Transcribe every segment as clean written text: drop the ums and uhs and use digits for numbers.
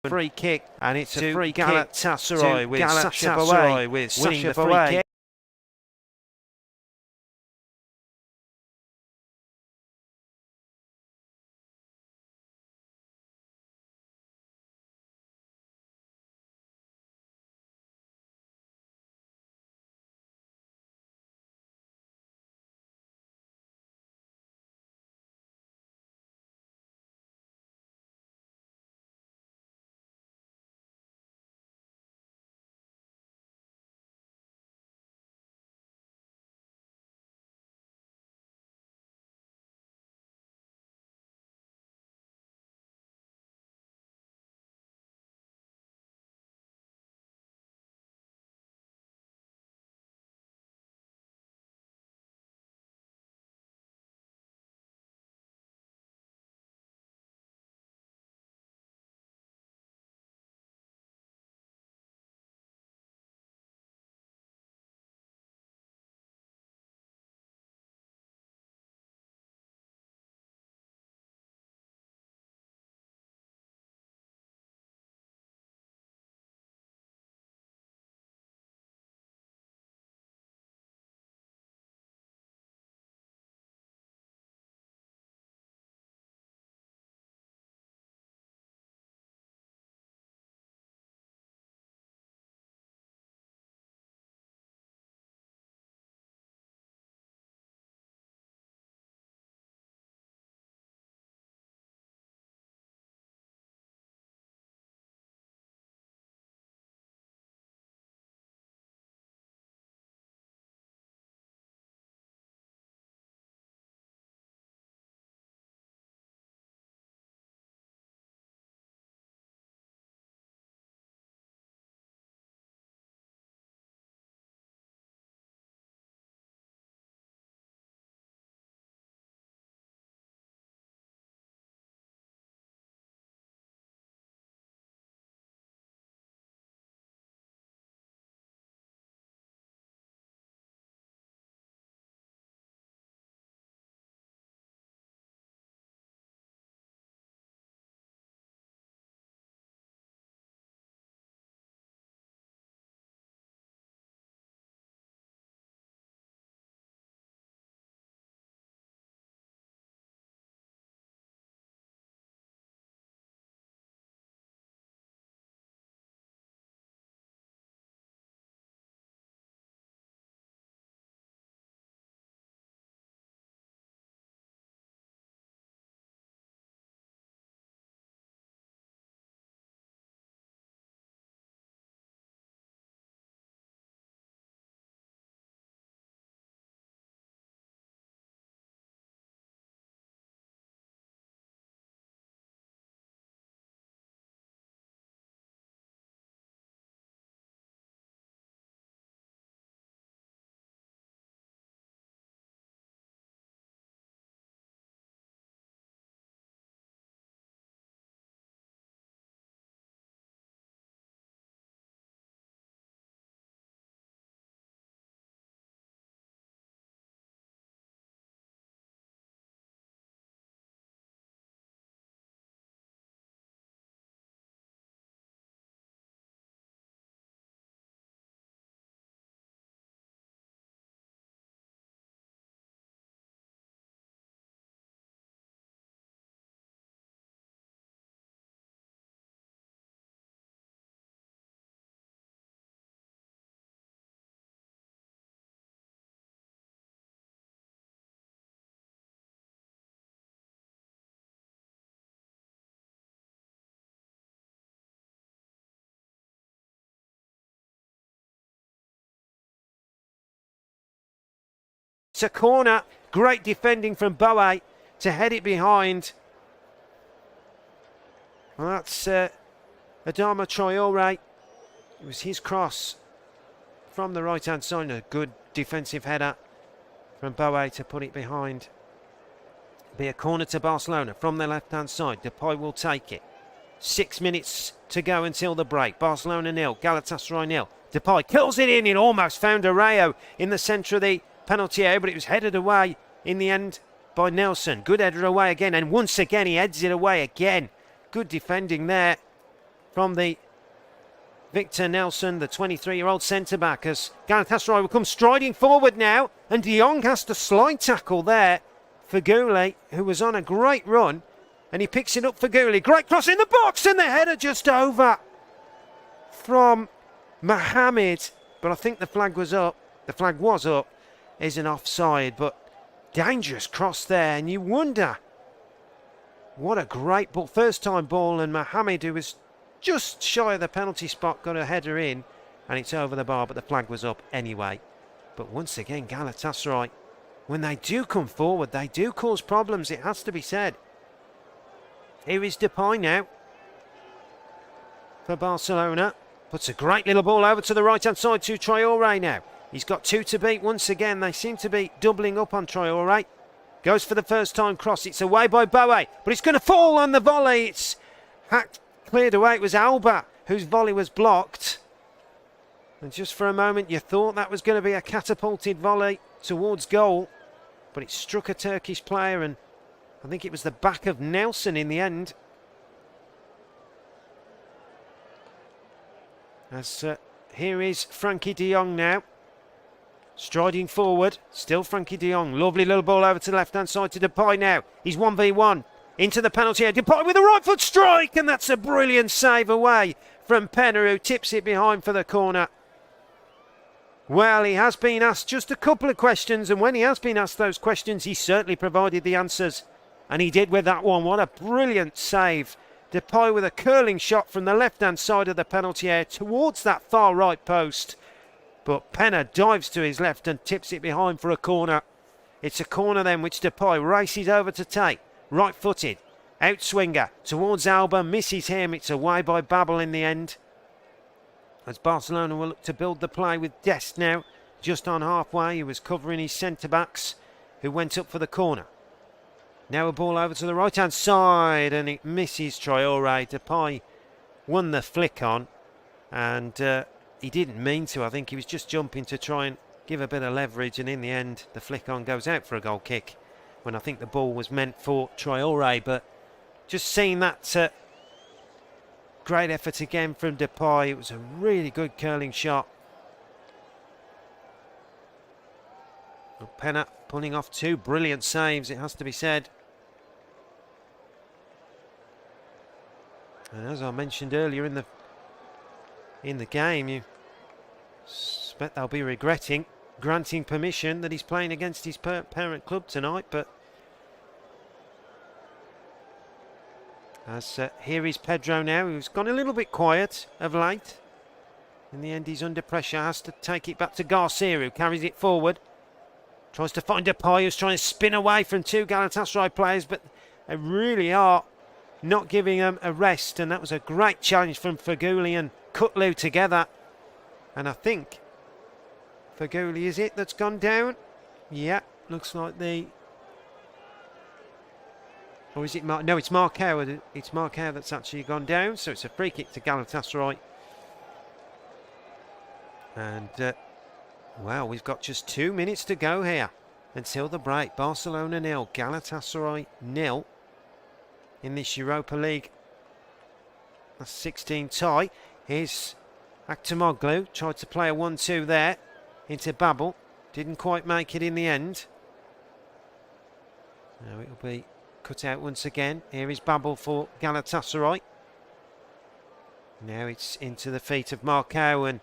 Free kick, and it's a free Galatasaray with Galatasaray winning the free kick. It's a corner. Great defending from Boe to head it behind. Well, that's Adama Traore. It was his cross from the right-hand side. A good defensive header from Boe to put it behind. Be a corner to Barcelona from the left-hand side. Depay will take it. 6 minutes to go until the break. Barcelona 0, Galatasaray 0. Depay kills it in. It almost found Arreo in the centre of the penalty area, but it was headed away in the end by Nelson. Good header away again, and once again he heads it away again. Good defending there from the Victor Nelson, the 23-year-old centre-back, as Galatasaray will come striding forward now, and De Jong has to slide tackle there for Goulet, who was on a great run, and he picks it up for Goulet. Great cross in the box, and the header just over from Mohamed, but I think the flag was up. The flag was up, isn't offside, but dangerous cross there, and you wonder, what a great ball, first time ball, and Mohamed, who was just shy of the penalty spot, got a header in, and it's over the bar, but the flag was up anyway. But once again, Galatasaray, when they do come forward, they do cause problems, it has to be said. Here is Depay now for Barcelona. Puts a great little ball over to the right-hand side to Traoré now. He's got two to beat once again. They seem to be doubling up on Traoré. Goes for the first time cross. It's away by Boe, but it's going to fall on the volley. It's hacked, cleared away. It was Alba whose volley was blocked. And just for a moment you thought that was going to be a catapulted volley towards goal, but it struck a Turkish player, and I think it was the back of Nelson in the end. As here is Frankie de Jong now, striding forward. Still Frankie de Jong. Lovely little ball over to the left-hand side to Depay now. He's 1v1 into the penalty area. Depay with a right foot strike, and that's a brilliant save away from Penna, who tips it behind for the corner. Well, he has been asked just a couple of questions, and when he has been asked those questions, he certainly provided the answers, and he did with that one. What a brilliant save. Depay with a curling shot from the left-hand side of the penalty area towards that far right post. But Penna dives to his left and tips it behind for a corner. It's a corner then which Depay races over to take. Right-footed, outswinger towards Alba, misses him. It's away by Babel in the end. As Barcelona will look to build the play with Dest now, just on halfway. He was covering his centre-backs, who went up for the corner. Now a ball over to the right-hand side, and it misses Traoré. Depay won the flick on, and he didn't mean to. I think he was just jumping to try and give a bit of leverage, and in the end, the flick on goes out for a goal kick, when I think the ball was meant for Traoré. But just seeing that great effort again from Depay. It was a really good curling shot. Penna pulling off two brilliant saves, it has to be said. And as I mentioned earlier in the game, you expect they'll be regretting granting permission that he's playing against his parent club tonight. But as here is Pedro now, who's gone a little bit quiet of late. In the end, he's under pressure, has to take it back to Garcia, who carries it forward. Tries to find Depay, who's trying to spin away from two Galatasaray players, but they really are not giving him a rest. And that was a great challenge from Feghouli and Kutlu together. And I think Feghouli is it that's gone down? Yeah, looks like the... Or is it no, it's Marcao. It's Marcao that's actually gone down. So it's a free kick to Galatasaray. And... well, we've got just 2 minutes to go here until the break. Barcelona 0, Galatasaray 0 in this Europa League. That's 16 tie. Here's Aktamoglu, tried to play a 1-2 there into Babel. Didn't quite make it in the end. Now it'll be cut out once again. Here is Babel for Galatasaray. Now it's into the feet of Marcao, and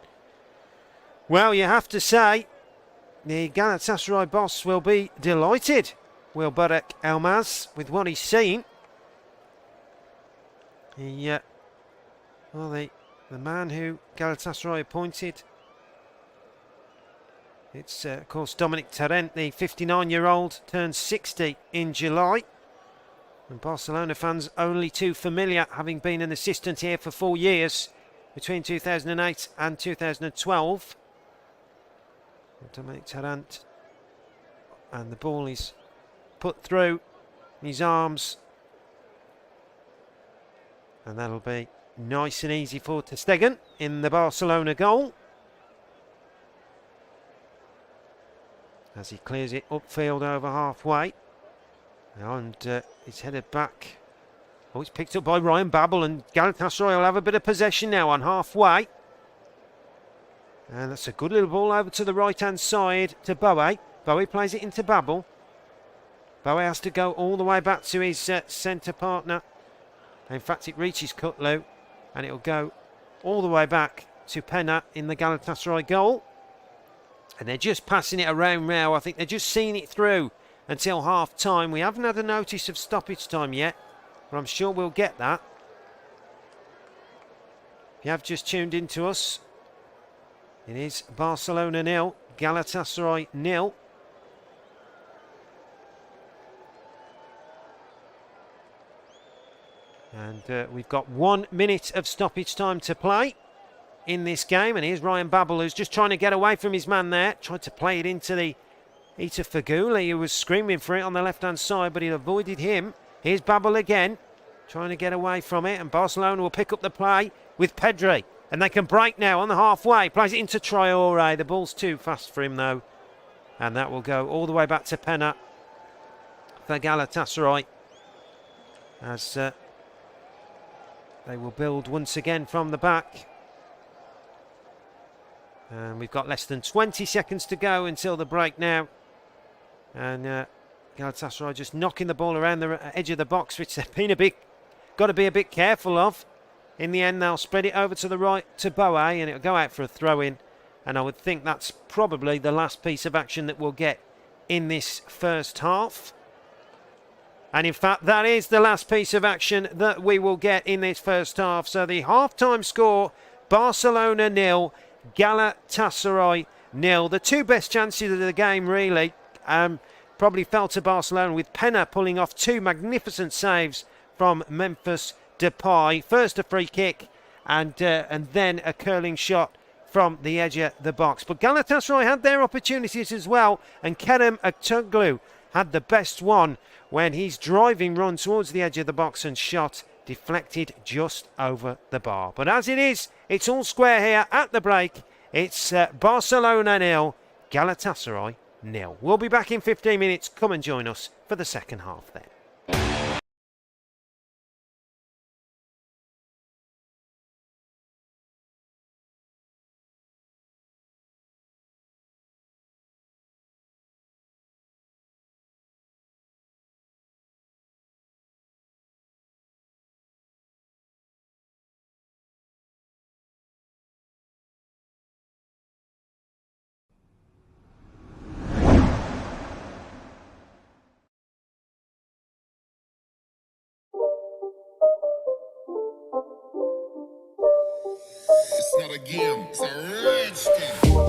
well, you have to say, the Galatasaray boss will be delighted, will Burak Elmaz, with what he's seen. Well, the man who Galatasaray appointed, it's, of course, Dominic Tarrant, the 59-year-old, turned 60 in July. And Barcelona fans only too familiar, having been an assistant here for 4 years, between 2008 and 2012. Dominic Tarrant, and the ball is put through his arms, and that'll be nice and easy for ter Stegen in the Barcelona goal as he clears it upfield over halfway, and it's headed back Oh, it's picked up by Ryan Babel, and Galatasaray will have a bit of possession now on halfway. And that's a good little ball over to the right-hand side to Bowie. Bowie plays it into Babel. Bowie has to go all the way back to his centre partner. In fact, it reaches Kutlu, and it'll go all the way back to Penna in the Galatasaray goal. And they're just passing it around now. I think they're just seeing it through until half-time. We haven't had a notice of stoppage time yet, but I'm sure we'll get that. If you have just tuned into us, it is Barcelona 0, Galatasaray 0. And we've got 1 minute of stoppage time to play in this game. And here's Ryan Babel, who's just trying to get away from his man there. Tried to play it into the Ita Faguli, who was screaming for it on the left-hand side, but he avoided him. Here's Babel again, trying to get away from it. And Barcelona will pick up the play with Pedri. And they can break now on the halfway. Plays it into Traore. The ball's too fast for him, though. And that will go all the way back to Penna for Galatasaray. As they will build once again from the back. And we've got less than 20 seconds to go until the break now. And Galatasaray just knocking the ball around the edge of the box, which they've been got to be a bit careful of. In the end, they'll spread it over to the right to Bowie, and it'll go out for a throw-in. And I would think that's probably the last piece of action that we'll get in this first half. And in fact, that is the last piece of action that we will get in this first half. So the half-time score, Barcelona 0, Galatasaray 0. The two best chances of the game, really, probably fell to Barcelona, with Penna pulling off two magnificent saves from Memphis Depay. First a free kick and then a curling shot from the edge of the box. But Galatasaray had their opportunities as well, and Kerem Aktürkoğlu had the best one when he's driving run towards the edge of the box and shot deflected just over the bar. But as it is, it's all square here at the break. It's Barcelona 0, Galatasaray 0. We'll be back in 15 minutes. Come and join us for the second half then. It's not a game, it's a rich thing.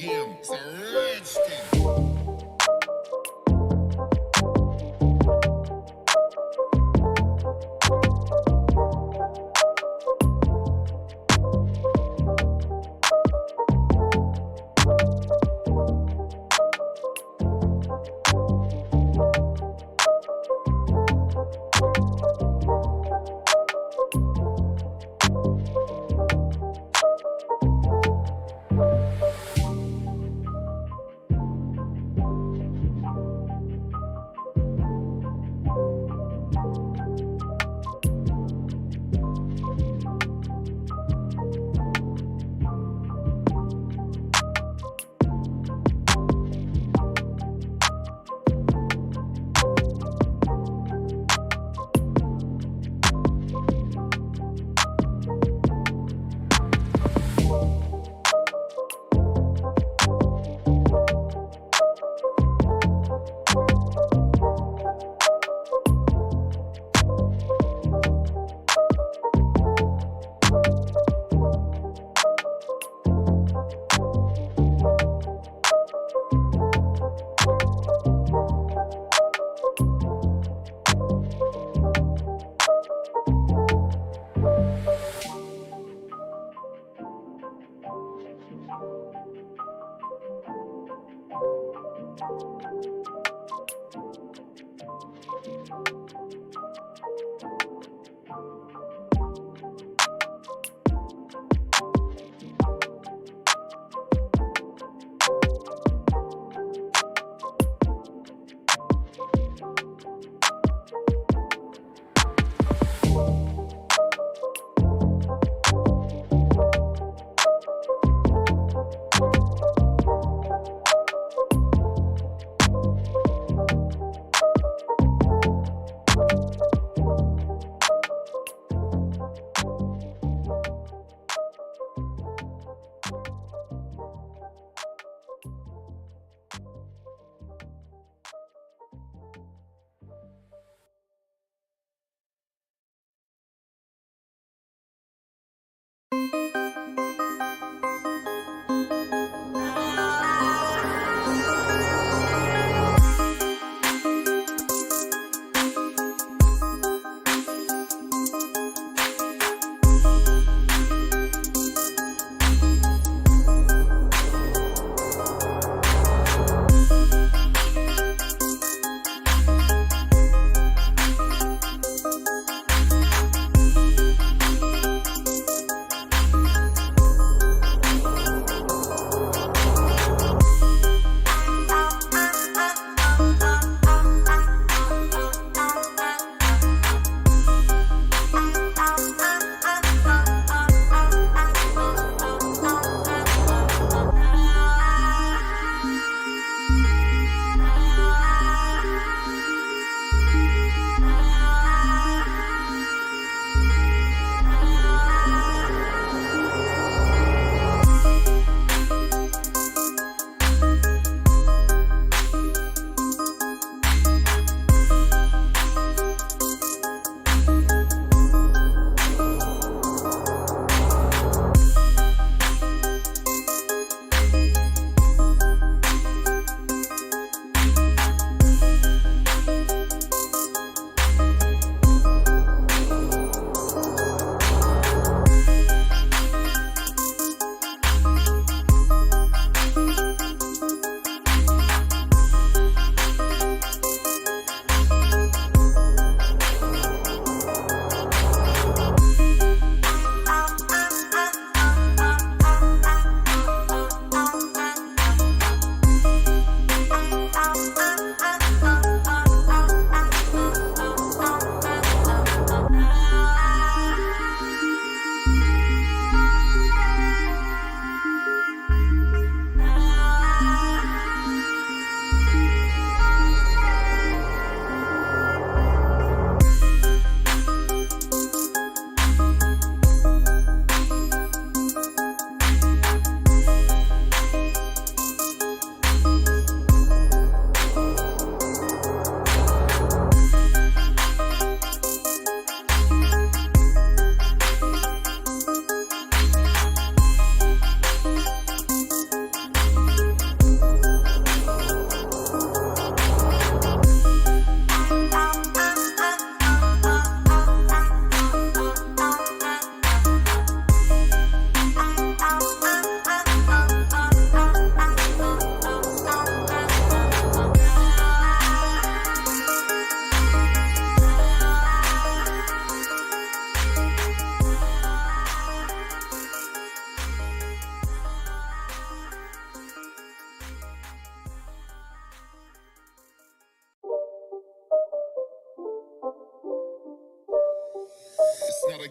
game. It's a rich thing.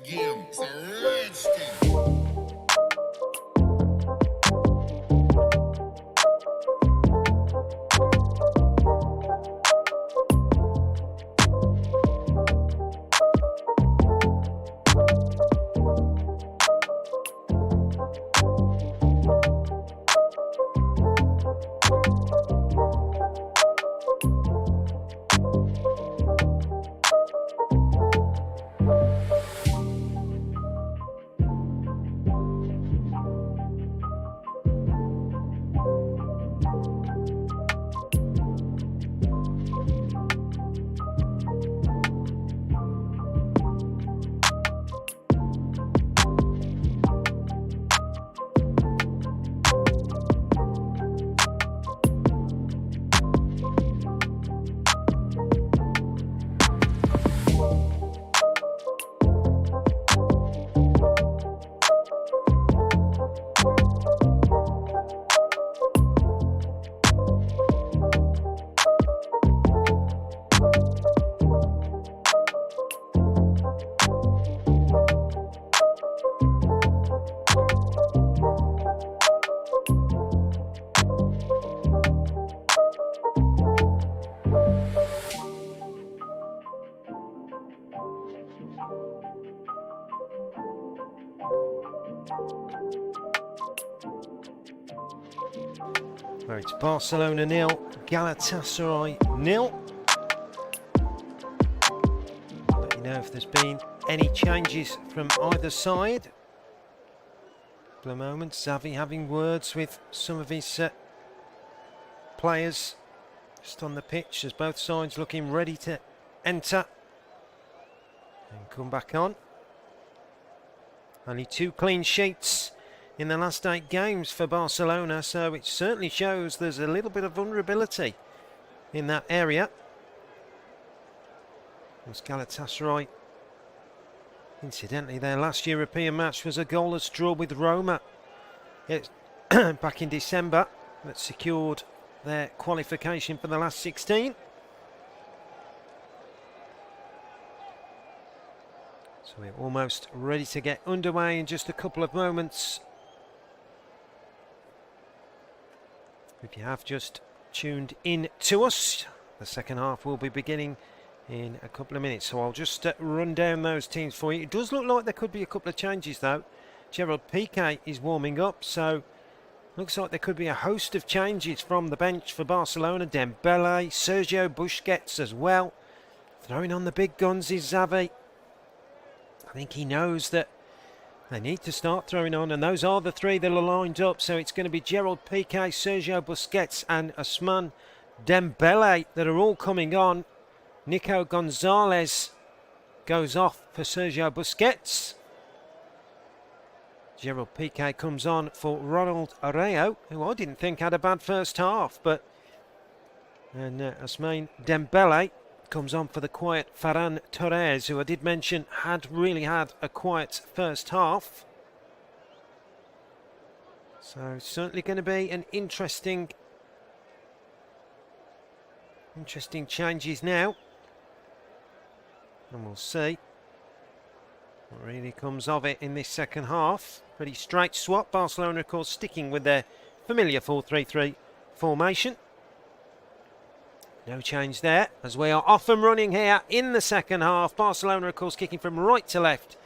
game. It's a rich thing. Where it's Barcelona 0, Galatasaray 0. Let you know if there's been any changes from either side. For a moment, Xavi having words with some of his players just on the pitch as both sides looking ready to enter and come back on. Only 2 clean sheets in the last 8 games for Barcelona, so it certainly shows there's a little bit of vulnerability in that area. As Galatasaray, incidentally, their last European match was a goalless draw with Roma. It's back in December that secured their qualification for the last 16. So we're almost ready to get underway in just a couple of moments. If you have just tuned in to us, the second half will be beginning in a couple of minutes. So I'll just run down those teams for you. It does look like there could be a couple of changes though. Gerald Piqué is warming up, so looks like there could be a host of changes from the bench for Barcelona. Dembele, Sergio Busquets as well. Throwing on the big guns is Xavi. I think he knows that they need to start throwing on, and those are the 3 that are lined up. So it's going to be Gerald Piqué, Sergio Busquets and Ousmane Dembele that are all coming on. Nico Gonzalez goes off for Sergio Busquets. Gerald Piqué comes on for Ronald Araujo, who I didn't think had a bad first half, and Ousmane Dembele comes on for the quiet Ferran Torres, who I did mention had really had a quiet first half. So certainly going to be an interesting changes now, and we'll see what really comes of it in this second half. Pretty straight swap. Barcelona, of course, sticking with their familiar 4-3-3 formation. No change there as we are off and running here in the second half. Barcelona, of course, kicking from right to left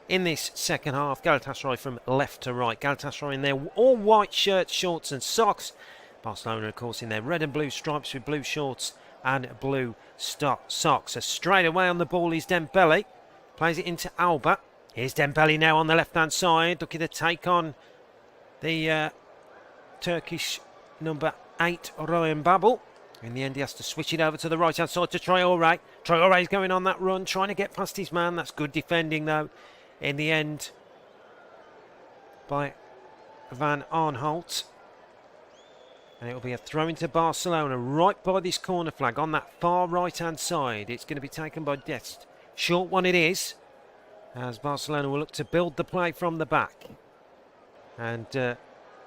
in this second half. Galatasaray from left to right. Galatasaray in their all white shirts, shorts and socks. Barcelona, of course, in their red and blue stripes with blue shorts and blue socks. So straight away on the ball is Dembele. Plays it into Alba. Here's Dembele now on the left-hand side, looking to take on the Turkish number 8, Ryan Babel. In the end, he has to switch it over to the right-hand side to Traoré. Traoré's going on that run, trying to get past his man. That's good defending, though, in the end, by Van Aanholt. And it'll be a throw into Barcelona right by this corner flag on that far right-hand side. It's going to be taken by Dest. Short one it is, as Barcelona will look to build the play from the back. And here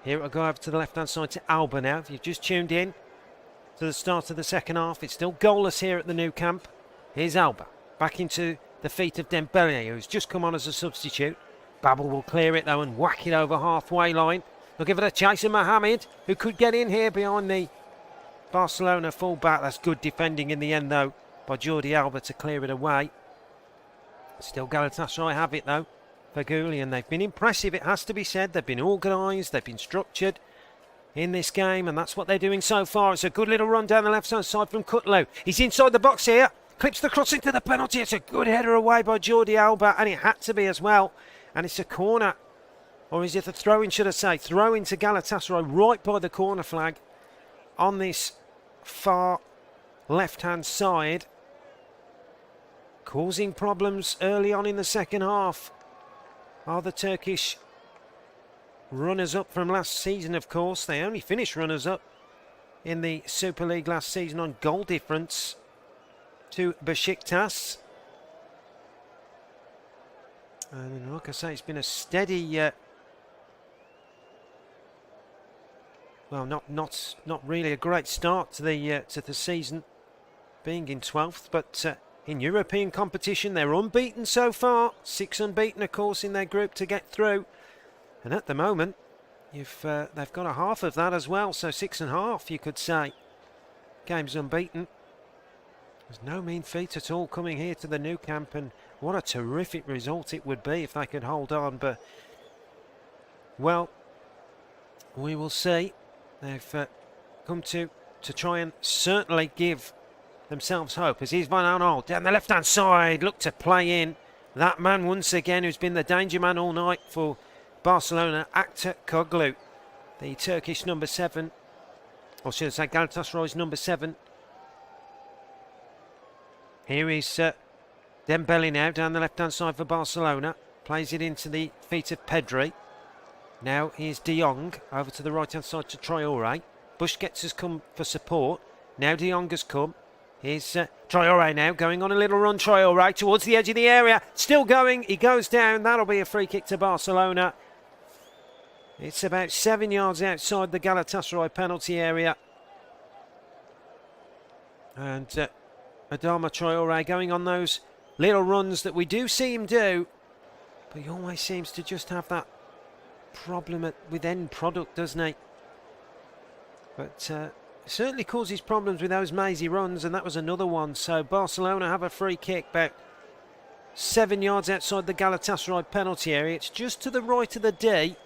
it will go over to the left-hand side to Alba now. If you've just tuned in to the start of the second half, it's still goalless here at the Nou Camp. Here's Alba, back into the feet of Dembele, who's just come on as a substitute. Babel will clear it though and whack it over halfway line. Looking for the chase of Mohamed, who could get in here behind the Barcelona full-back. That's good defending in the end though by Jordi Alba to clear it away. Still Galatasaray have it though. Faguli, and they've been impressive, it has to be said. They've been organised, they've been structured in this game, and that's what they're doing so far. It's a good little run down the left-hand side from Kutlu. He's inside the box here, clips the cross into the penalty. It's a good header away by Jordi Alba, and it had to be as well. And it's a corner, or is it a throw-in, should I say? Throw-in to Galatasaray right by the corner flag on this far left-hand side, causing problems early on in the second half. Are the Turkish runners-up from last season, of course. They only finished runners-up in the Super League last season on goal difference to Besiktas. And like I say, it's been a steady, well, not really a great start to the season, being in 12th, but in European competition they're unbeaten so far. 6 unbeaten, of course, in their group to get through. And at the moment, they've got a half of that as well, so 6.5, you could say. Games unbeaten. There's no mean feat at all coming here to the new camp, and what a terrific result it would be if they could hold on. But, well, we will see. They've come to try and certainly give themselves hope. As here's Van Aanholt down the left-hand side, look to play in that man once again who's been the danger man all night for Barcelona, Koglu, the Turkish number 7, or should I say Galatasaray's number 7. Here is Dembele now down the left-hand side for Barcelona. Plays it into the feet of Pedri. Now here's De Jong over to the right-hand side to Traore. Busquets has come for support. Now De Jong has come. Here's Traore now going on a little run. Traore towards the edge of the area. Still going. He goes down. That'll be a free kick to Barcelona. It's about 7 yards outside the Galatasaray penalty area. And Adama Traore going on those little runs that we do see him do. But he always seems to just have that problem with end product, doesn't he? But certainly causes problems with those mazy runs, and that was another one. So Barcelona have a free kick about 7 yards outside the Galatasaray penalty area. It's just to the right of the D.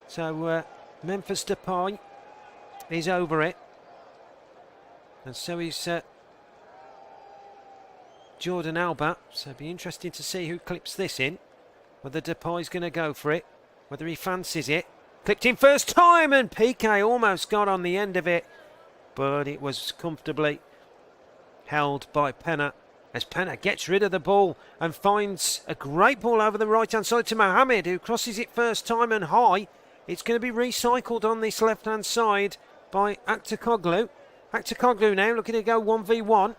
So Memphis Depay is over it, and so is Jordan Alba. So it'll be interesting to see who clips this in, whether Depay's going to go for it, whether he fancies it. Clipped in first time, and Piqué almost got on the end of it, but it was comfortably held by Pena, as Pena gets rid of the ball and finds a great ball over the right-hand side to Mohamed, who crosses it first time and high. It's going to be recycled on this left-hand side by Koglu. Koglu now looking to go 1v1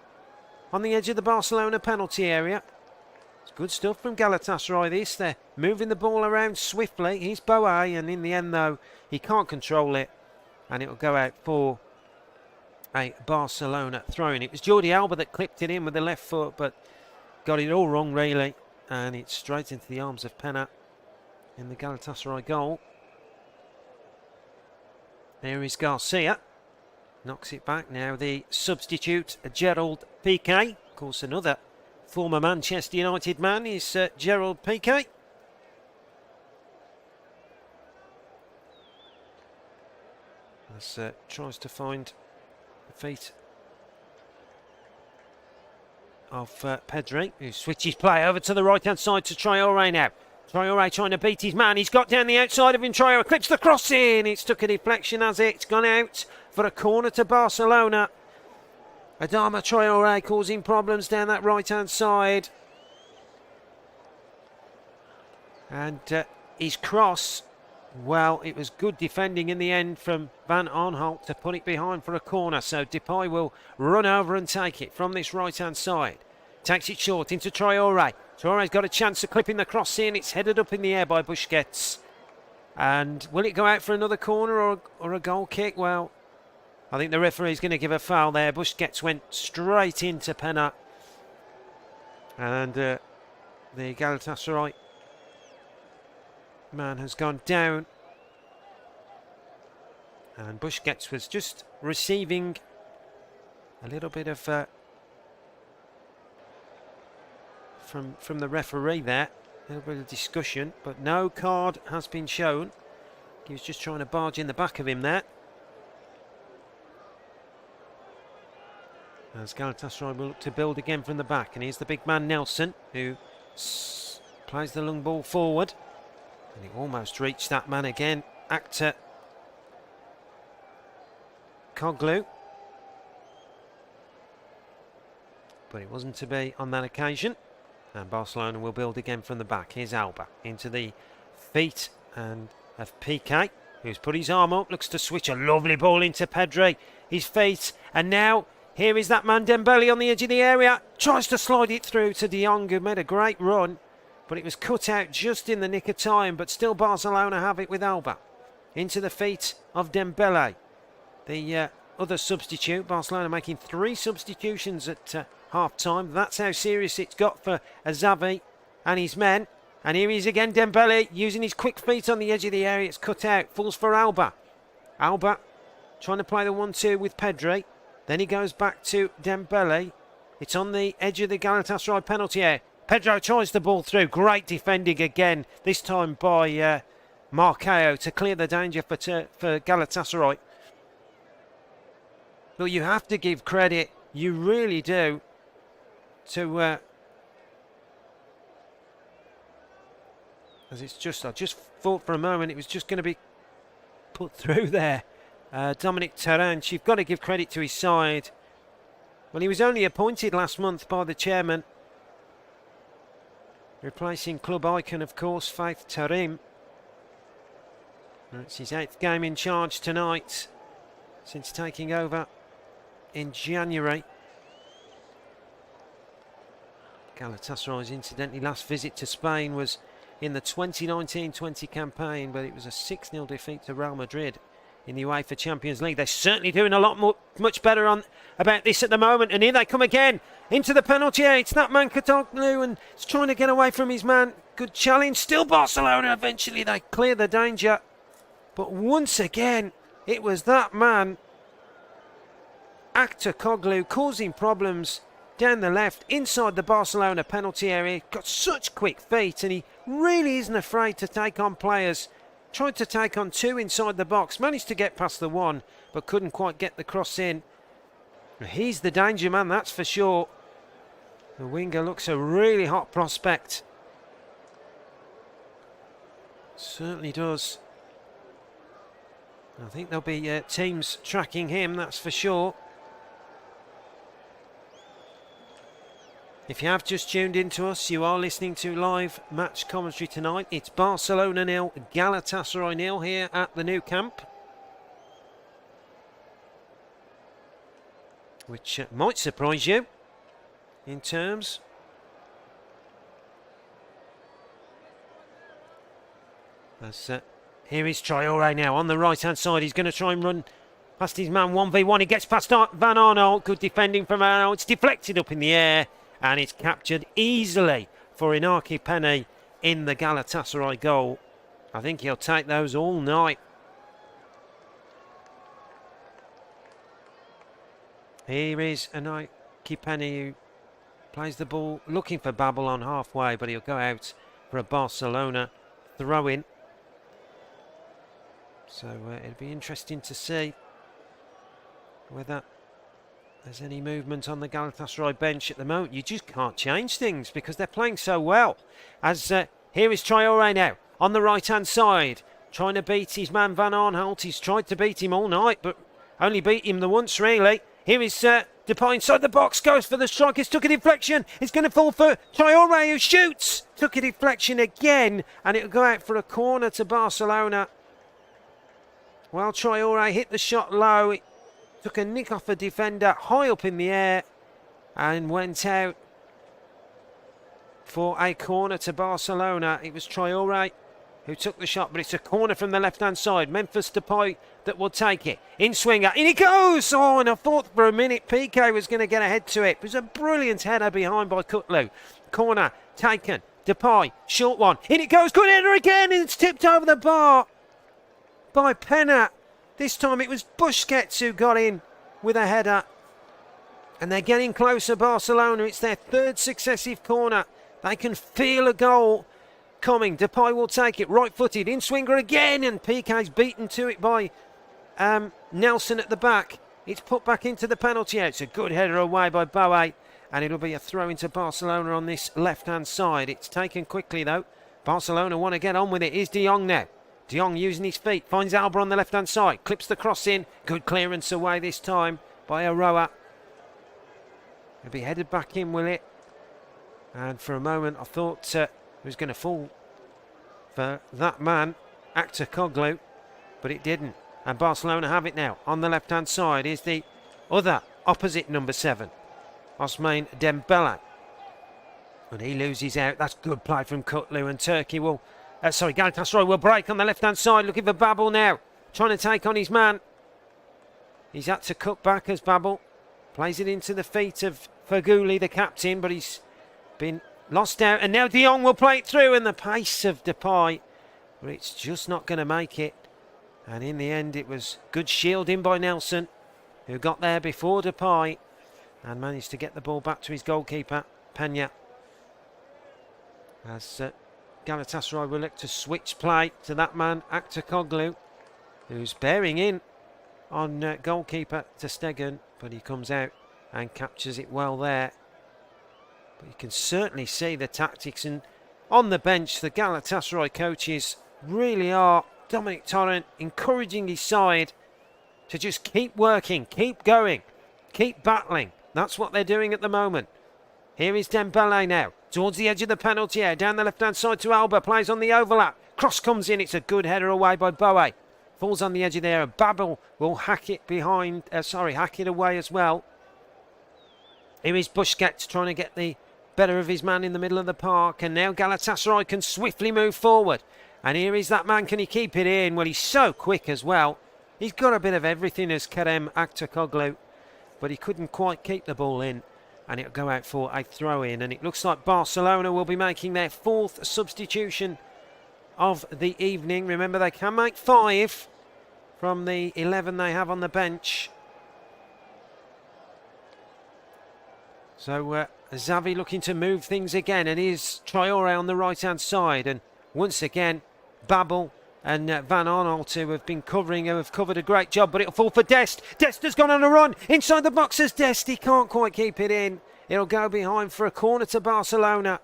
on the edge of the Barcelona penalty area. It's good stuff from Galatasaray this. They're moving the ball around swiftly. He's Boe, and in the end though, he can't control it, and it'll go out for a Barcelona throw-in. It was Jordi Alba that clipped it in with the left foot, but got it all wrong really, and it's straight into the arms of Pena in the Galatasaray goal. There is Garcia, knocks it back now. The substitute, Gerald Piqué, of course another former Manchester United man is Gerald Piqué. As tries to find the feet of Pedri, who switches play over to the right-hand side to Traore now. Traore trying to beat his man. He's got down the outside of him. Traore clips the cross in. It's took a deflection, has it? It's gone out for a corner to Barcelona. Adama Traore causing problems down that right-hand side. And his cross, well, it was good defending in the end from Van Aanholt to put it behind for a corner. So Depay will run over and take it from this right-hand side. Takes it short into Traore. Traore's got a chance of clipping the cross in. It's headed up in the air by Busquets. And will it go out for another corner or a goal kick? Well, I think the referee's going to give a foul there. Busquets went straight into Pena. And the Galatasaray man has gone down. And Busquets was just receiving a little bit of from the referee there. A little bit of discussion, but no card has been shown. He was just trying to barge in the back of him there. As Galatasaray will look to build again from the back. And here's the big man Nelson, who plays the long ball forward. And he almost reached that man again, actor Koglu. But it wasn't to be on that occasion. And Barcelona will build again from the back. Here's Alba into the feet and of Piqué, who's put his arm up, looks to switch a lovely ball into Pedri. His feet, and now here is that man Dembele on the edge of the area. Tries to slide it through to De Jong, who made a great run. But it was cut out just in the nick of time. But still Barcelona have it with Alba. Into the feet of Dembele. The other substitute. Barcelona making 3 substitutions at half-time. That's how serious it's got for Xavi and his men. And here he is again, Dembele, using his quick feet on the edge of the area. It's cut out. Falls for Alba. Alba trying to play the 1-2 with Pedri. Then he goes back to Dembele. It's on the edge of the Galatasaray penalty area. Pedro tries the ball through. Great defending again, this time by Marcao to clear the danger for Galatasaray. But you have to give credit, you really do, to... as it's just, I just thought for a moment it was just going to be put through there. Dominic Terranche, you've got to give credit to his side. Well, he was only appointed last month by the chairman, replacing club icon, of course, Faith Tarim. It's his 8th game in charge tonight since taking over in January. Galatasaray's incidentally last visit to Spain was in the 2019-20 campaign, but it was a 6-0 defeat to Real Madrid in the UEFA Champions League. They're certainly doing a lot much better about this at the moment. And here they come again into the penalty area. It's that man Koglu, and he's trying to get away from his man. Good challenge. Still Barcelona. Eventually they clear the danger. But once again, it was that man, actor Koglu, causing problems down the left inside the Barcelona penalty area. Got such quick feet, and he really isn't afraid to take on players. Tried to take on 2 inside the box, managed to get past the 1, but couldn't quite get the cross in. He's the danger man, that's for sure. The winger looks a really hot prospect. Certainly does. I think there'll be teams tracking him, that's for sure. If you have just tuned into us, you are listening to live match commentary tonight. It's Barcelona 0, Galatasaray 0 here at the Nou Camp, which might surprise you in terms. As here is Traore now on the right-hand side. He's going to try and run past his man 1v1. He gets past Van Arnold. Good defending from Van Arnold. It's deflected up in the air. And it's captured easily for Inaki Penny in the Galatasaray goal. I think he'll take those all night. Here is Inaki Penny, who plays the ball, looking for Babel on halfway, but he'll go out for a Barcelona throw-in. So it'll be interesting to see whether there's any movement on the Galatasaray bench at the moment. You just can't change things because they're playing so well. As here is Traore now on the right-hand side, trying to beat his man Van Arnold. He's tried to beat him all night, but only beat him the once, really. Here is Depay inside the box, goes for the strike. It's took a deflection. It's going to fall for Traore, who shoots. Took a deflection again, and it'll go out for a corner to Barcelona. Well, Traore hit the shot low. It took a nick off a defender high up in the air and went out for a corner to Barcelona. It was Traore who took the shot, but it's a corner from the left-hand side. Memphis Depay that will take it. In swinger, in it goes! Oh, and I thought for a minute Piqué was going to get ahead to it. It was a brilliant header behind by Kutlu. Corner taken. Depay, short one. In it goes, good header again, and it's tipped over the bar by Pena. This time it was Busquets who got in with a header. And they're getting closer, Barcelona. It's their third successive corner. They can feel a goal coming. Depay will take it, right-footed, in swinger again, and Piqué's beaten to it by Nelson at the back. It's put back into the penalty area. It's a good header away by Boe, and it'll be a throw into Barcelona on this left-hand side. It's taken quickly, though. Barcelona want to get on with it. Here's De Jong now. De Jong using his feet, finds Alba on the left-hand side, clips the cross in. Good clearance away this time by Aroa. It'll be headed back in, will it? And for a moment, I thought it was going to fall for that man, Actor Koglu, but it didn't. And Barcelona have it now. On the left-hand side is the other opposite number 7, Ousmane Dembele. And he loses out. That's good play from Kutlu, and Turkey will... Galatasaray will break on the left-hand side, looking for Babel now. Trying to take on his man. He's had to cut back as Babel plays it into the feet of Feghouli, the captain, but he's been lost out. And now De Jong will play it through, and the pace of Depay, but it's just not going to make it. And in the end, it was good shielding by Nelson, who got there before Depay and managed to get the ball back to his goalkeeper, Pena. As Galatasaray will look to switch play to that man, Actor Koglu, who's bearing in on goalkeeper ter Stegen, but he comes out and captures it well there. But you can certainly see the tactics, and on the bench the Galatasaray coaches really are, Dominic Torrent, encouraging his side to just keep working, keep going, keep battling. That's what they're doing at the moment. Here is Dembele now, towards the edge of the penalty area, down the left-hand side to Alba, plays on the overlap. Cross comes in, it's a good header away by Boe. Falls on the edge of there, and Babel will hack it hack it away as well. Here is Busquets trying to get the better of his man in the middle of the park, and now Galatasaray can swiftly move forward. And here is that man, can he keep it in? Well, he's so quick as well. He's got a bit of everything as Kerem Aktürkoğlu, but he couldn't quite keep the ball in, and it'll go out for a throw-in. And it looks like Barcelona will be making their 4th substitution of the evening. Remember, they can make 5 from the 11 they have on the bench. So Xavi looking to move things again, and here's Traoré on the right-hand side, and once again Babel and Van Arnold, who have been covering, who have covered a great job, but it'll fall for Dest. Dest has gone on a run inside the boxes. Dest, he can't quite keep it in. It'll go behind for a corner to Barcelona.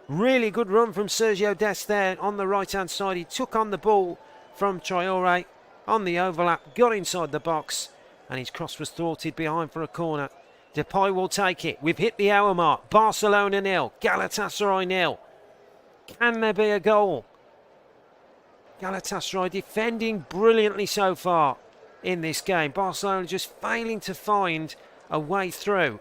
Really good run from Sergio Dest there on the right-hand side. He took on the ball from Traoré on the overlap, got inside the box, and his cross was thwarted behind for a corner. Depay will take it. We've hit the hour mark. Barcelona 0, Galatasaray 0. Can there be a goal? Galatasaray defending brilliantly so far in this game. Barcelona just failing to find a way through.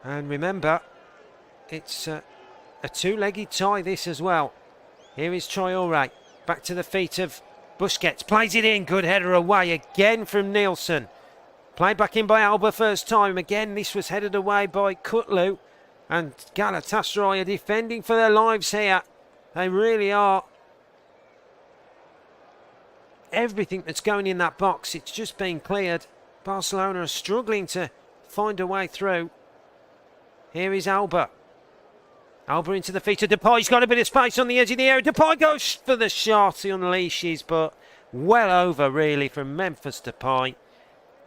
And remember, it's a two-legged tie this as well. Here is Traoré, back to the feet of Busquets, plays it in, good header away again from Nielsen. Played back in by Alba first time. Again, this was headed away by Kutlu. And Galatasaray are defending for their lives here. They really are. Everything that's going in that box, it's just being cleared. Barcelona are struggling to find a way through. Here is Alba. Alba into the feet of Depay. He's got a bit of space on the edge of the area. Depay goes for the shot. He unleashes, but well over really from Memphis Depay.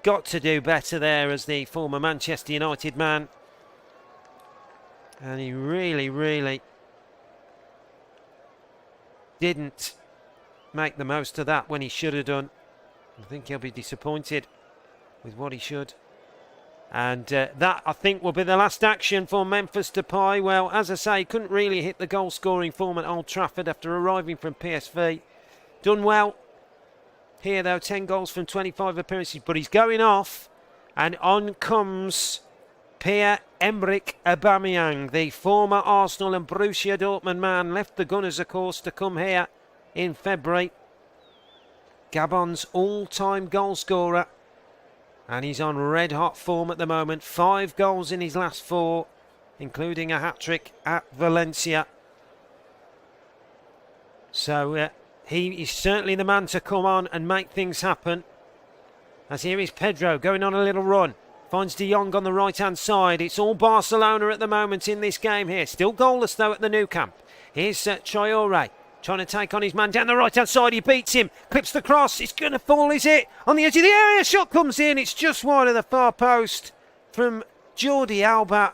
Got to do better there as the former Manchester United man. And he really, really didn't make the most of that when he should have done. I think he'll be disappointed with what he should. And that, I think, will be the last action for Memphis Depay. Well, as I say, he couldn't really hit the goal-scoring form at Old Trafford after arriving from PSV. Done well here, though, 10 goals from 25 appearances. But he's going off, and on comes Pierre-Emerick Aubameyang, the former Arsenal and Borussia Dortmund man, left the Gunners, of course, to come here in February. Gabon's all-time goal scorer, and he's on red-hot form at the moment. 5 goals in his last 4, including a hat-trick at Valencia. So he is certainly the man to come on and make things happen. As here is Pedro going on a little run. Finds De Jong on the right-hand side. It's all Barcelona at the moment in this game here. Still goalless, though, at the Nou Camp. Here's Traoré trying to take on his man down the right-hand side. He beats him. Clips the cross. It's going to fall, is it? On the edge of the area. Shot comes in. It's just wide of the far post from Jordi Alba.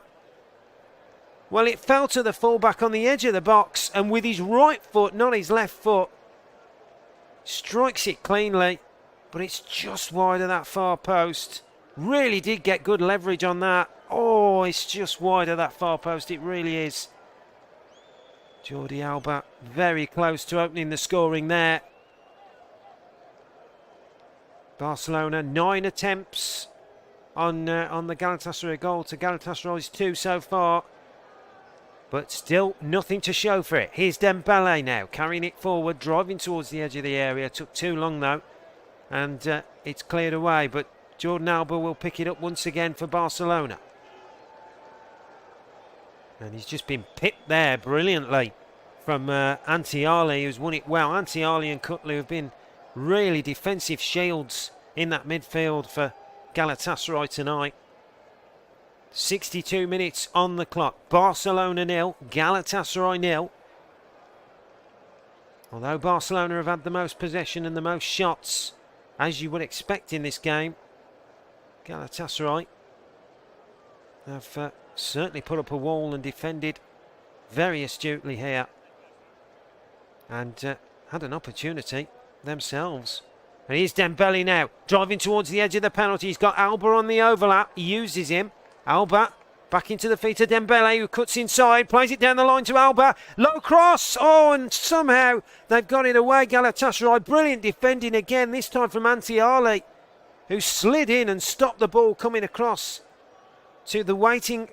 Well, it fell to the fullback on the edge of the box. And with his right foot, not his left foot, strikes it cleanly. But it's just wide of that far post. Really did get good leverage on that. Oh, it's just wide of that far post. It really is. Jordi Alba very close to opening the scoring there. Barcelona 9 attempts on the Galatasaray goal to Galatasaray's 2 so far. But still nothing to show for it. Here's Dembele now, carrying it forward, driving towards the edge of the area. Took too long though, and it's cleared away. But Jordi Alba will pick it up once again for Barcelona. And he's just been pipped there brilliantly from Ante Ali, who's won it well. Ante Ali and Kutlu have been really defensive shields in that midfield for Galatasaray tonight. 62 minutes on the clock. Barcelona 0, Galatasaray 0. Although Barcelona have had the most possession and the most shots, as you would expect in this game, Galatasaray have certainly put up a wall and defended very astutely here, and had an opportunity themselves. And here's Dembele now, driving towards the edge of the penalty. He's got Alba on the overlap. He uses him. Alba back into the feet of Dembele, who cuts inside, plays it down the line to Alba. Low cross. Oh, and somehow they've got it away, Galatasaray. Brilliant defending again, this time from Ante Ali, who slid in and stopped the ball coming across to the waiting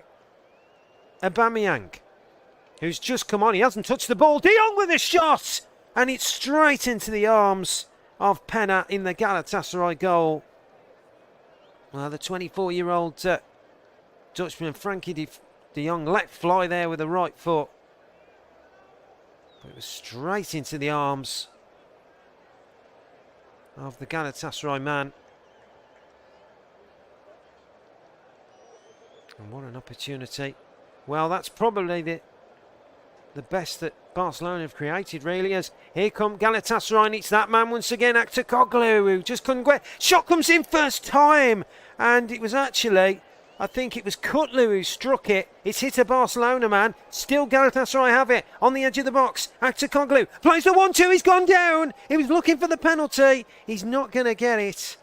Aubameyang, who's just come on. He hasn't touched the ball. De Jong with a shot, and it's straight into the arms of Pena in the Galatasaray goal. Well, the 24-year-old Dutchman Frankie de Jong let fly there with the right foot, but it was straight into the arms of the Galatasaray man. And what an opportunity. Well, that's probably the best that Barcelona have created, really, as here come Galatasaray, and it's that man once again, Actacoglu, who just couldn't get. Shot comes in first time, and it was actually, I think it was Kutlu who struck it. It's hit a Barcelona man. Still Galatasaray have it on the edge of the box. Actacoglu plays the 1-2. He's gone down. He was looking for the penalty. He's not going to get it.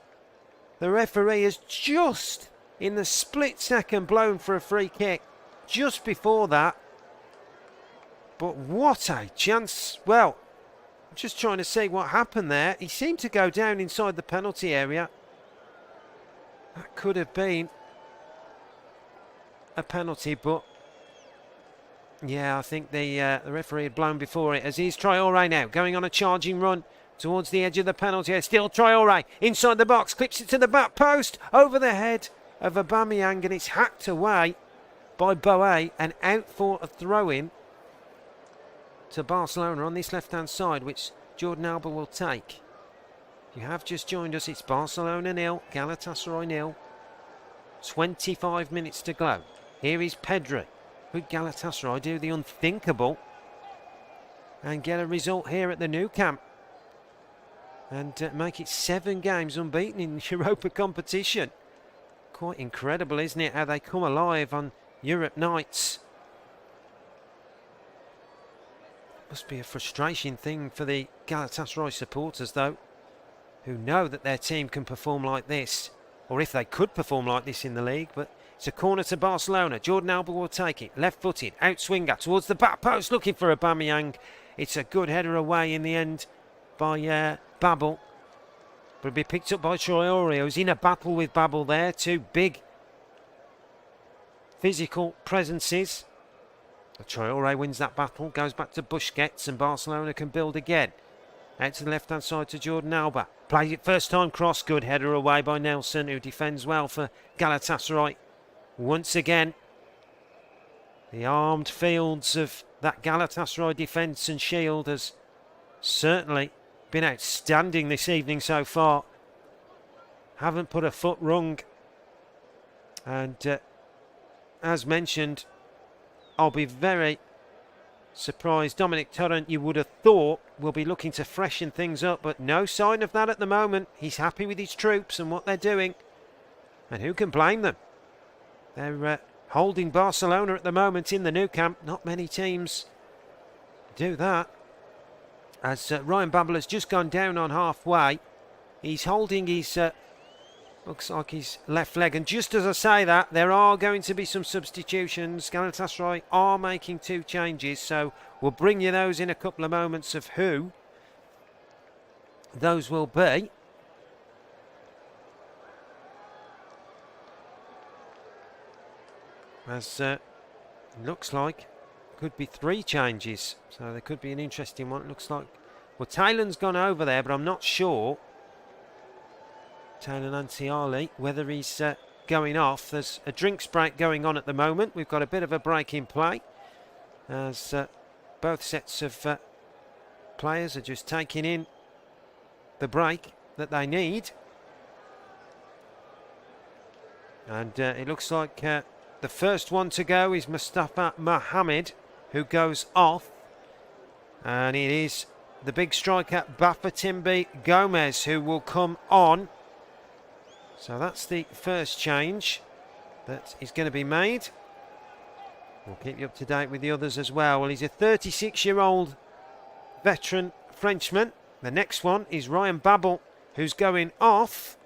The referee has just, in the split second, blown for a free kick just before that. But what a chance. Well, I'm just trying to see what happened there. He seemed to go down inside the penalty area. That could have been a penalty, but yeah, I think the referee had blown before it. As he's Traoré now, going on a charging run towards the edge of the penalty area. Still Traoré inside the box, clips it to the back post, over the head of Aubameyang, and it's hacked away by Boé and out for a throw-in to Barcelona on this left-hand side, which Jordi Alba will take. If you have just joined us, it's Barcelona 0, Galatasaray 0. 25 minutes to go. Here is Pedri. Could Galatasaray do the unthinkable and get a result here at the Nou Camp and make it 7 games unbeaten in the Europa competition? Quite incredible, isn't it, how they come alive on Europe nights. Must be a frustration thing for the Galatasaray supporters, though, who know that their team can perform like this, or if they could perform like this in the league. But it's a corner to Barcelona. Jordi Alba will take it, left-footed, out swinger towards the back post, looking for Aubameyang. It's a good header away in the end by Babel, but it'll be picked up by Traoré, who's in a battle with Babel there. Two big physical presences. Traore wins that battle, goes back to Busquets, and Barcelona can build again. Out to the left-hand side to Jordan Alba. Plays it first time cross, good header away by Nelson, who defends well for Galatasaray. Once again, the armed fields of that Galatasaray defence and shield has certainly been outstanding this evening so far. Haven't put a foot wrong. And as mentioned, I'll be very surprised. Dominic Torrent, you would have thought, will be looking to freshen things up, but no sign of that at the moment. He's happy with his troops and what they're doing. And who can blame them? They're holding Barcelona at the moment in the Nou Camp. Not many teams do that. As Ryan Babel has just gone down on halfway. He's holding his, looks like his left leg. And just as I say that, there are going to be some substitutions. Galatasaray are making 2 changes. So we'll bring you those in a couple of moments of who those will be. As looks like could be 3 changes, so there could be an interesting one. It looks like, well, Taylor's gone over there, but I'm not sure, Taylor Nantiali, whether he's going off. There's a drinks break going on at the moment. We've got a bit of a break in play as both sets of players are just taking in the break that they need. And it looks like the first one to go is Mustafa Mohamed, who goes off. And it is the big striker, Bafatimbi Gomez, who will come on. So that's the first change that is going to be made. We'll keep you up to date with the others as well. Well, he's a 36-year-old veteran Frenchman. The next one is Ryan Babel, who's going off.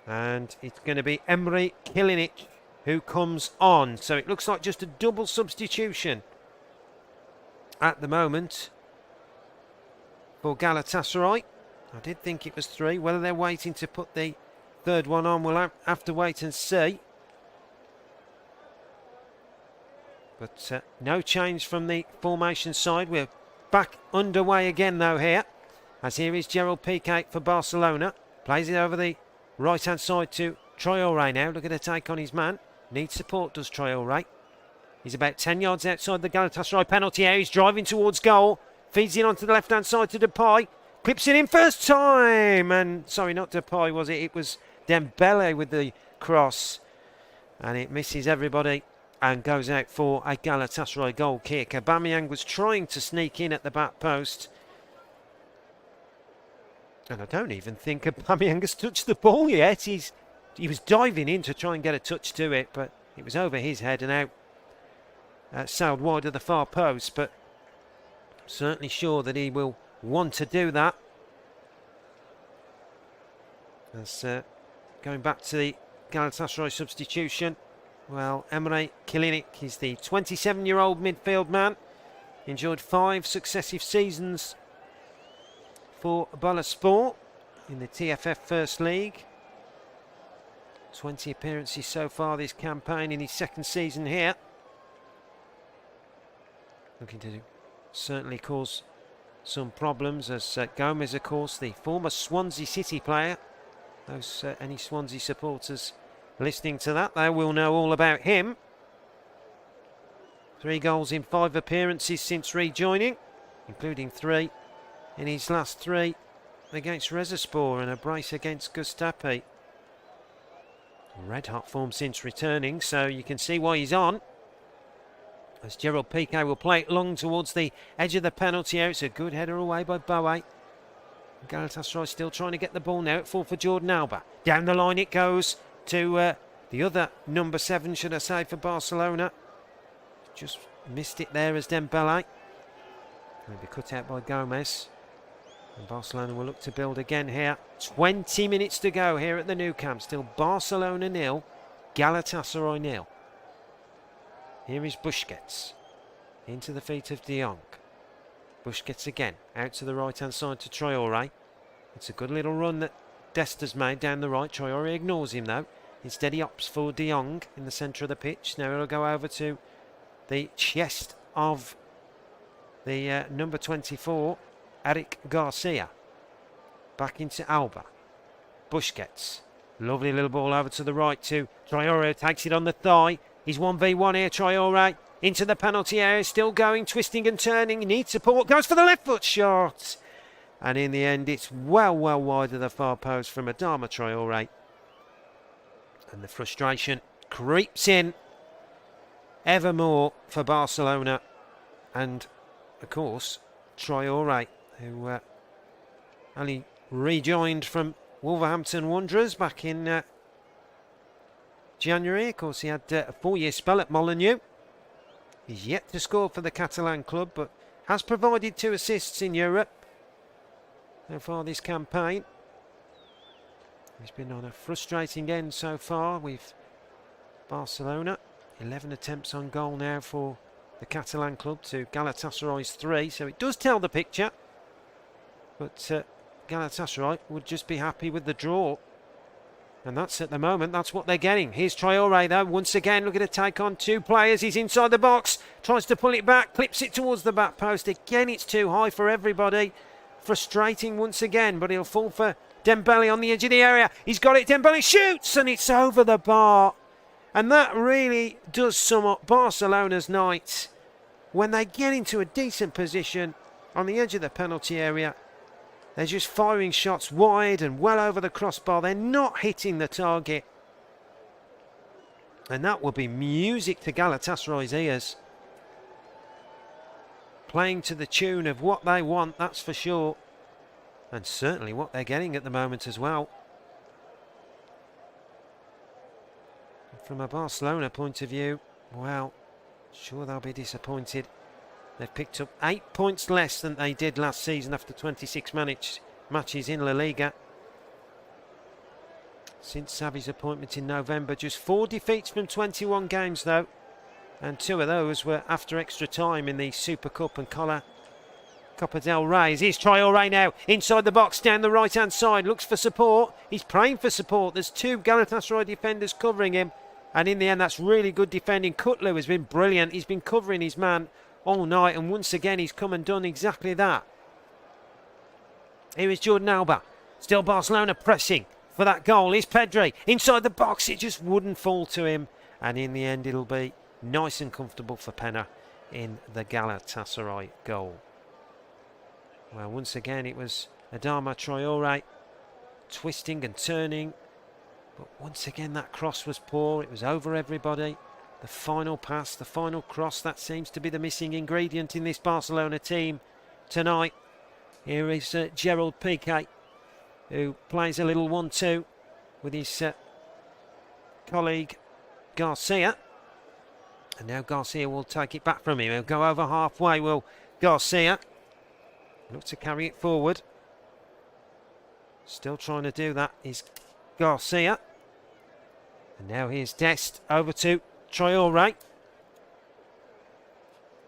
And it's going to be Emre Kilinic who comes on. So it looks like just a double substitution at the moment for Galatasaray. I did think it was 3. Whether they're waiting to put the third one on, we'll have to wait and see. But no change from the formation side. We're back underway again though here. As here is Gerald Piqué for Barcelona. Plays it over the right-hand side to Traore now. Look at the take on his man. Needs support, does Traore. He's about 10 yards outside the Galatasaray penalty area. He's driving towards goal. Feeds it onto the left-hand side to Depay. Clips it in first time. And, sorry, not Depay, was it? It was Dembele with the cross. And it misses everybody and goes out for a Galatasaray goal kick. Aubameyang was trying to sneak in at the back post. And I don't even think Aubameyang has touched the ball yet. He was diving in to try and get a touch to it, but it was over his head and out. Sailed wide of the far post, but certainly sure that he will want to do that. As going back to the Galatasaray substitution, well, Emre Kilinic is the 27-year-old midfield man. Enjoyed 5 successive seasons for Bolaspor in the TFF First League. 20 appearances so far this campaign in his second season here. Looking to certainly cause some problems as Gomez, of course, the former Swansea City player. Those any Swansea supporters listening to that, they will know all about him. 3 goals in 5 appearances since rejoining, including 3 in his last 3 against Rizespor and a brace against Gustapi. Red hot form since returning, so you can see why he's on. As Gerald Piqué will play it long towards the edge of the penalty area. It's a good header away by Boe. Galatasaray still trying to get the ball now at full for Jordan Alba. Down the line it goes to the other number 7, should I say, for Barcelona. Just missed it there as Dembele. Will be cut out by Gomez. And Barcelona will look to build again here. 20 minutes to go here at the Nou Camp. Still Barcelona 0, Galatasaray 0. Here is Busquets. Into the feet of De Jong. Busquets again. Out to the right-hand side to Traore. It's a good little run that Desta's made down the right. Traore ignores him though. Instead he opts for De Jong in the centre of the pitch. Now it'll go over to the chest of the number 24, Eric Garcia. Back into Alba. Busquets. Lovely little ball over to the right to Traore. Takes it on the thigh. He's 1v1 here, Traore. Into the penalty area. Still going, twisting and turning. Needs support. Goes for the left foot shot. And in the end, it's well wide of the far post from Adama Traore. And the frustration creeps in ever more for Barcelona. And, of course, Traore, who only rejoined from Wolverhampton Wanderers back in January. Of course, he had a 4-year spell at Molineux. He's yet to score for the Catalan club, but has provided 2 assists in Europe so far this campaign. He's been on a frustrating end so far with Barcelona. 11 attempts on goal now for the Catalan club to Galatasaray's 3, so it does tell the picture. But Galatasaray would just be happy with the draw. And that's at the moment, that's what they're getting. Here's Traore though, once again looking to take on 2 players. He's inside the box, tries to pull it back, clips it towards the back post. Again, it's too high for everybody. Frustrating once again, but he'll fall for Dembele on the edge of the area. He's got it, Dembele shoots, and it's over the bar. And that really does sum up Barcelona's night. When they get into a decent position on the edge of the penalty area, they're just firing shots wide and well over the crossbar. They're not hitting the target. And that will be music to Galatasaray's ears. Playing to the tune of what they want, that's for sure. And certainly what they're getting at the moment as well. From a Barcelona point of view, well, sure they'll be disappointed. They've picked up 8 points less than they did last season after 26 matches in La Liga. Since Xavi's appointment in November, just 4 defeats from 21 games though. And 2 of those were after extra time in the Super Cup and Copa del Rey. Here's Traore now, inside the box, down the right-hand side, looks for support. He's praying for support. There's 2 Galatasaray defenders covering him. And in the end, that's really good defending. Kutlu has been brilliant. He's been covering his man all night, and once again he's come and done exactly that. Here is Jordan Alba, still Barcelona pressing for that goal. Here's Pedri inside the box, it just wouldn't fall to him, and in the end it'll be nice and comfortable for Pena in the Galatasaray goal. Well, once again it was Adama Traore twisting and turning, but once again that cross was poor. It was over everybody. The final pass, the final cross, that seems to be the missing ingredient in this Barcelona team tonight. Here is Gerald Piqué, who plays a little 1-2 with his colleague Garcia. And now Garcia will take it back from him. He'll go over halfway, will Garcia. Look to carry it forward. Still trying to do that is Garcia. And now here's Dest over to Traore.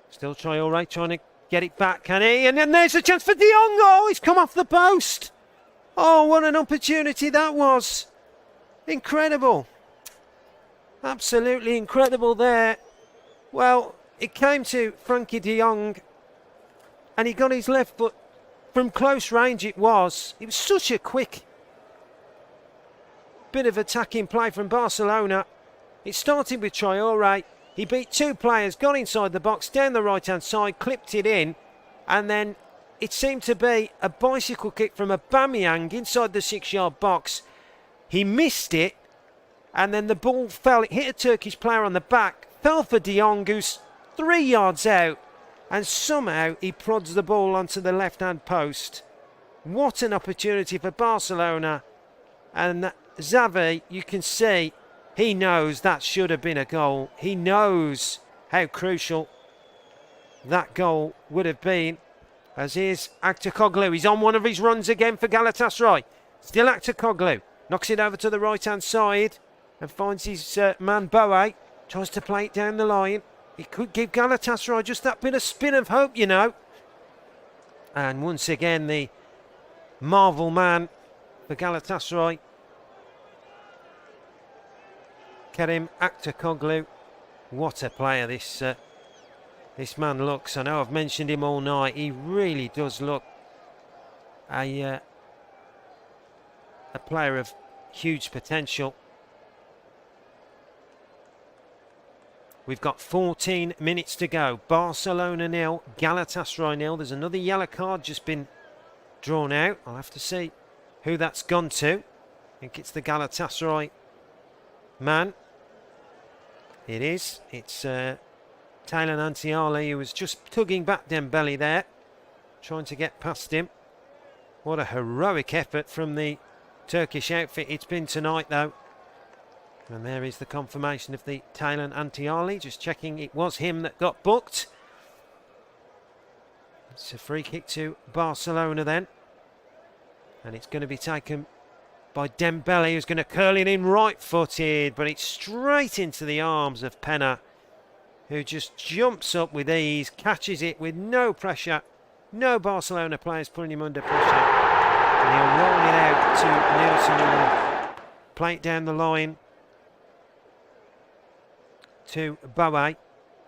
Still Traore trying to get it back, can he? And then there's a chance for De Jong. Oh, he's come off the post. Oh, what an opportunity that was. Incredible. Absolutely incredible there. Well, it came to Frankie De Jong and he got his left foot from close range. It was such a quick bit of attacking play from Barcelona. It started with Traore. He beat 2 players, got inside the box, down the right-hand side, clipped it in, and then it seemed to be a bicycle kick from Aubameyang inside the 6-yard box. He missed it, and then the ball fell. It hit a Turkish player on the back, fell for De Jong, who's 3 yards out, and somehow he prods the ball onto the left-hand post. What an opportunity for Barcelona. And Xavi, you can see, he knows that should have been a goal. He knows how crucial that goal would have been. As here's Aktürkoğlu. He's on one of his runs again for Galatasaray. Still Aktürkoğlu. Knocks it over to the right-hand side and finds his man Boe. Tries to play it down the line. He could give Galatasaray just that bit of spin of hope, you know. And once again, the Marvel man for Galatasaray Kerim Aktürkoğlu. What a player this man looks. I know I've mentioned him all night. He really does look a player of huge potential. We've got 14 minutes to go. Barcelona 0, Galatasaray 0. There's another yellow card just been drawn out. I'll have to see who that's gone to. I think it's the Galatasaray man. It is. It's Taylan Antiali, who was just tugging back Dembele there, trying to get past him. What a heroic effort from the Turkish outfit it's been tonight, though. And there is the confirmation of the Taylan Antiali. Just checking it was him that got booked. It's a free kick to Barcelona then. And it's going to be taken by Dembele, who's going to curl it in right-footed. But it's straight into the arms of Pena, who just jumps up with ease, catches it with no pressure. No Barcelona players putting him under pressure. And he'll roll it out to Nielsen, who will play it down the line to Boe.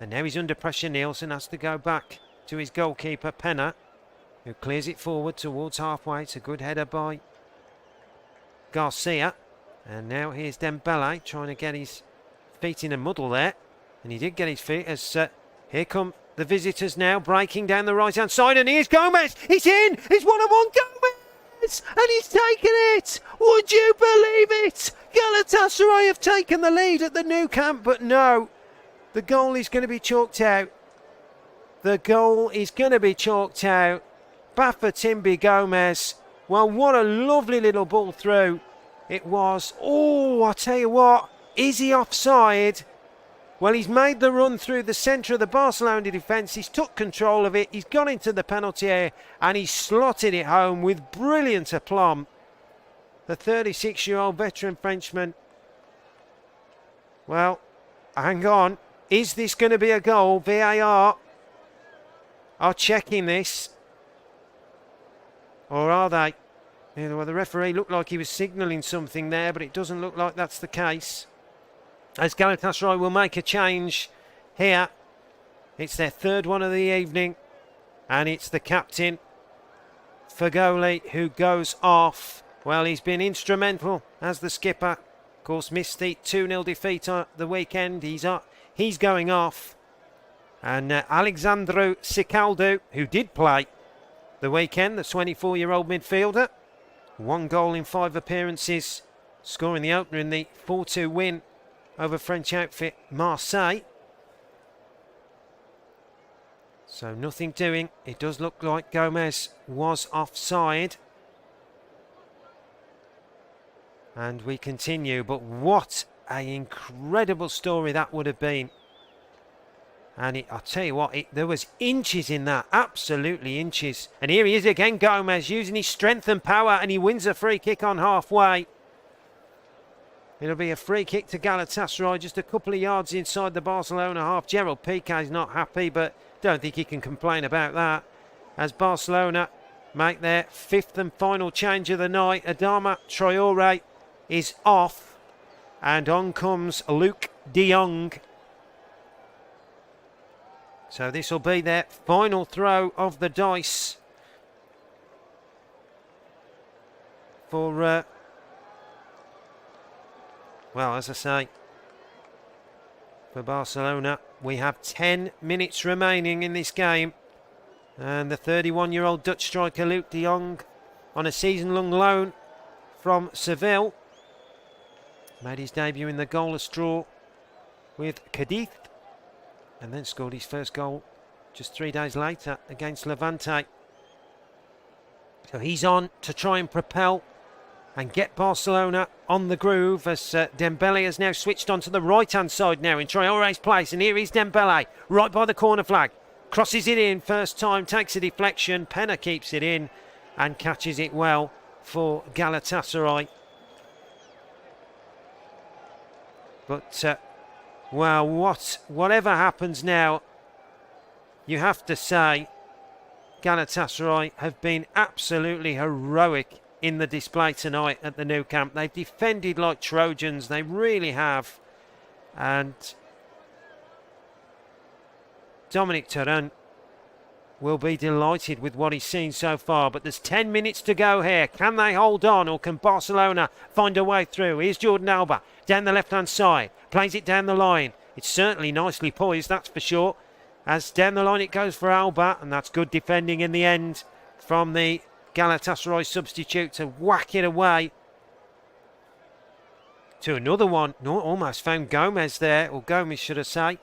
And now he's under pressure. Nielsen has to go back to his goalkeeper, Pena, who clears it forward towards halfway. It's a good header by Garcia. And now here's Dembele trying to get his feet in a muddle there. And he did get his feet as here come the visitors now, breaking down the right-hand side. And here's Gomez. He's in. It's 1-1 Gomez. And he's taken it. Would you believe it? Galatasaray have taken the lead at the Nou Camp, but no. The goal is going to be chalked out. The goal is going to be chalked out. Bafétimbi Gomez. Well, what a lovely little ball through it was. Oh, I tell you what. Is he offside? Well, he's made the run through the centre of the Barcelona defence. He's took control of it. He's gone into the penalty area and he's slotted it home with brilliant aplomb. The 36-year-old veteran Frenchman. Well, hang on. Is this going to be a goal? VAR are checking this. Or are they? Yeah, well, the referee looked like he was signalling something there, but it doesn't look like that's the case. As Galatasaray will make a change here. It's their third one of the evening. And it's the captain, Fagoli, who goes off. Well, he's been instrumental as the skipper. Of course, missed the 2-0 defeat at the weekend. He's going off. And Alexandru Sicaldo, who did play the weekend, the 24-year-old midfielder. 1 goal in 5 appearances, scoring the opener in the 4-2 win over French outfit Marseille. So nothing doing. It does look like Gomez was offside. And we continue, but what an incredible story that would have been. And I'll tell you what, there was inches in that, absolutely inches. And here he is again, Gomez, using his strength and power, and he wins a free kick on halfway. It'll be a free kick to Galatasaray, just a couple of yards inside the Barcelona half. Gerald Piqué's not happy, but don't think he can complain about that. As Barcelona make their 5th and final change of the night, Adama Traoré is off, and on comes Luke de Jong. So this will be their final throw of the dice for, well, as I say, for Barcelona. We have 10 minutes remaining in this game. And the 31-year-old Dutch striker Luke de Jong, on a season-long loan from Seville, made his debut in the goalless draw with Cadiz, and then scored his first goal just 3 days later against Levante. So he's on to try and propel and get Barcelona on the groove, as Dembele has now switched onto the right-hand side now in Traoré's place. And here is Dembele, right by the corner flag. Crosses it in first time, takes a deflection. Pena keeps it in and catches it well for Galatasaray. But, well, whatever happens now, you have to say Galatasaray have been absolutely heroic in the display tonight at the Nou Camp. They've defended like Trojans, they really have. And Dominic Turan will be delighted with what he's seen so far. But there's 10 minutes to go here. Can they hold on, or can Barcelona find a way through? Here's Jordan Alba down the left-hand side. Plays it down the line. It's certainly nicely poised, that's for sure. As down the line it goes for Alba. And that's good defending in the end from the Galatasaray substitute to whack it away to another one. No, almost found Gomez there, or Gomez should I say.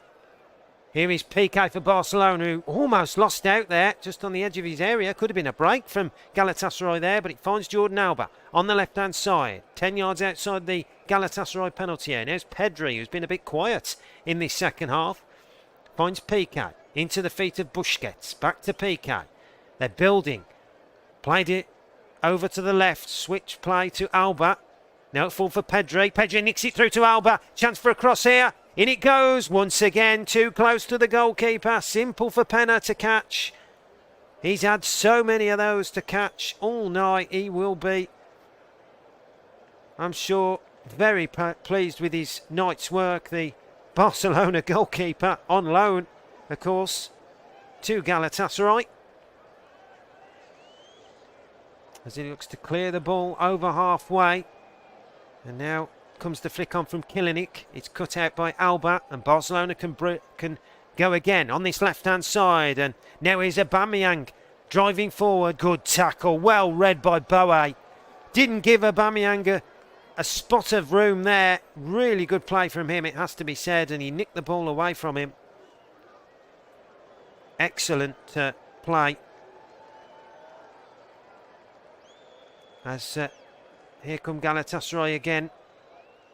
Here is Piqué for Barcelona, who almost lost out there, just on the edge of his area. Could have been a break from Galatasaray there, but it finds Jordan Alba on the left-hand side. 10 yards outside the Galatasaray penalty area. There's Pedri, who's been a bit quiet in this second half. Finds Piqué into the feet of Busquets. Back to Piqué. They're building. Played it over to the left. Switch play to Alba. Now full for Pedri. Pedri nicks it through to Alba. Chance for a cross here. In it goes once again, too close to the goalkeeper. Simple for Penna to catch. He's had so many of those to catch all night. He will be, I'm sure, very pleased with his night's work. The Barcelona goalkeeper on loan, of course, to Galatasaray. As he looks to clear the ball over halfway. And now comes the flick on from Kilinik. It's cut out by Alba, and Barcelona can go again on this left-hand side. And now here's Aubameyang driving forward. Good tackle, well read by Boe. Didn't give Aubameyang a spot of room there. Really good play from him, it has to be said, and he nicked the ball away from him. Excellent play. As here come Galatasaray again.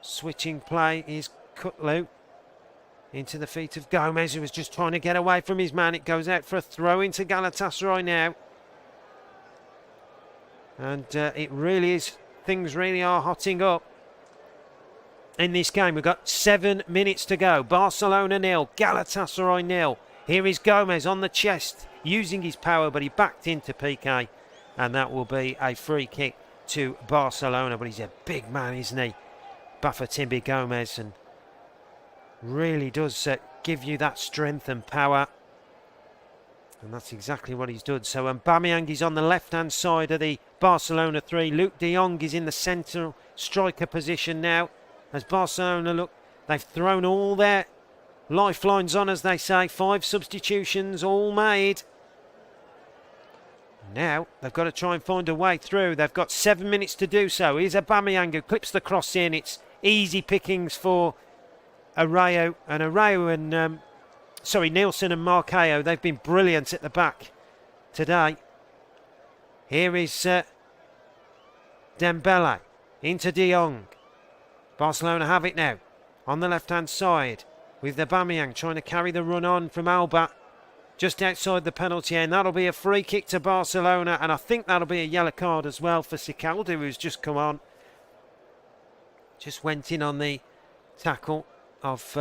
Switching play is Kutlu into the feet of Gomez, who was just trying to get away from his man. It goes out for a throw into Galatasaray now. And it really is, things really are hotting up in this game. We've got 7 minutes to go. Barcelona 0, Galatasaray 0. Here is Gomez on the chest, using his power, but he backed into Piqué. And that will be a free kick to Barcelona. But he's a big man, isn't he? Bafétimbi Gomez, and really does give you that strength and power, and that's exactly what he's done. So Aubameyang is on the left-hand side of the Barcelona 3. Luke de Jong is in the central striker position now. As Barcelona look, they've thrown all their lifelines on, as they say. 5 substitutions all made. Now they've got to try and find a way through. They've got 7 minutes to do so. Here's Aubameyang, who clips the cross in. It's easy pickings for Nielsen and Marqueo. They've been brilliant at the back today. Here is Dembele into De Jong. Barcelona have it now on the left-hand side with Aubameyang trying to carry the run on from Alba just outside the penalty area. And that'll be a free kick to Barcelona, and I think that'll be a yellow card as well for Sicaldo, who's just come on. Just went in on the tackle of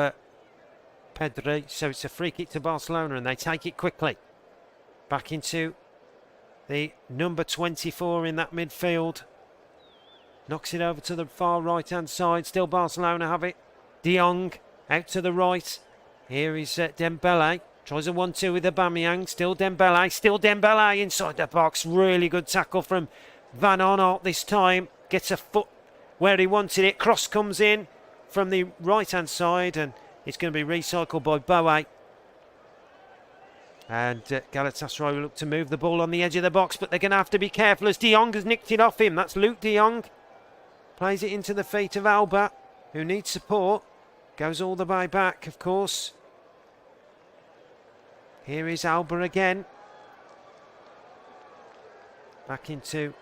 Pedri. So it's a free kick to Barcelona, and they take it quickly. Back into the number 24 in that midfield. Knocks it over to the far right-hand side. Still Barcelona have it. De Jong out to the right. Here is Dembele. Tries a 1-2 with Aubameyang. Still Dembele inside the box. Really good tackle from Van Aanholt this time. Gets a foot where he wanted it. Cross comes in from the right-hand side, and it's going to be recycled by Boe. And Galatasaray will look to move the ball on the edge of the box, but they're going to have to be careful as De Jong has nicked it off him. That's Luke de Jong. Plays it into the feet of Alba, who needs support. Goes all the way back, of course. Here is Alba again. Back into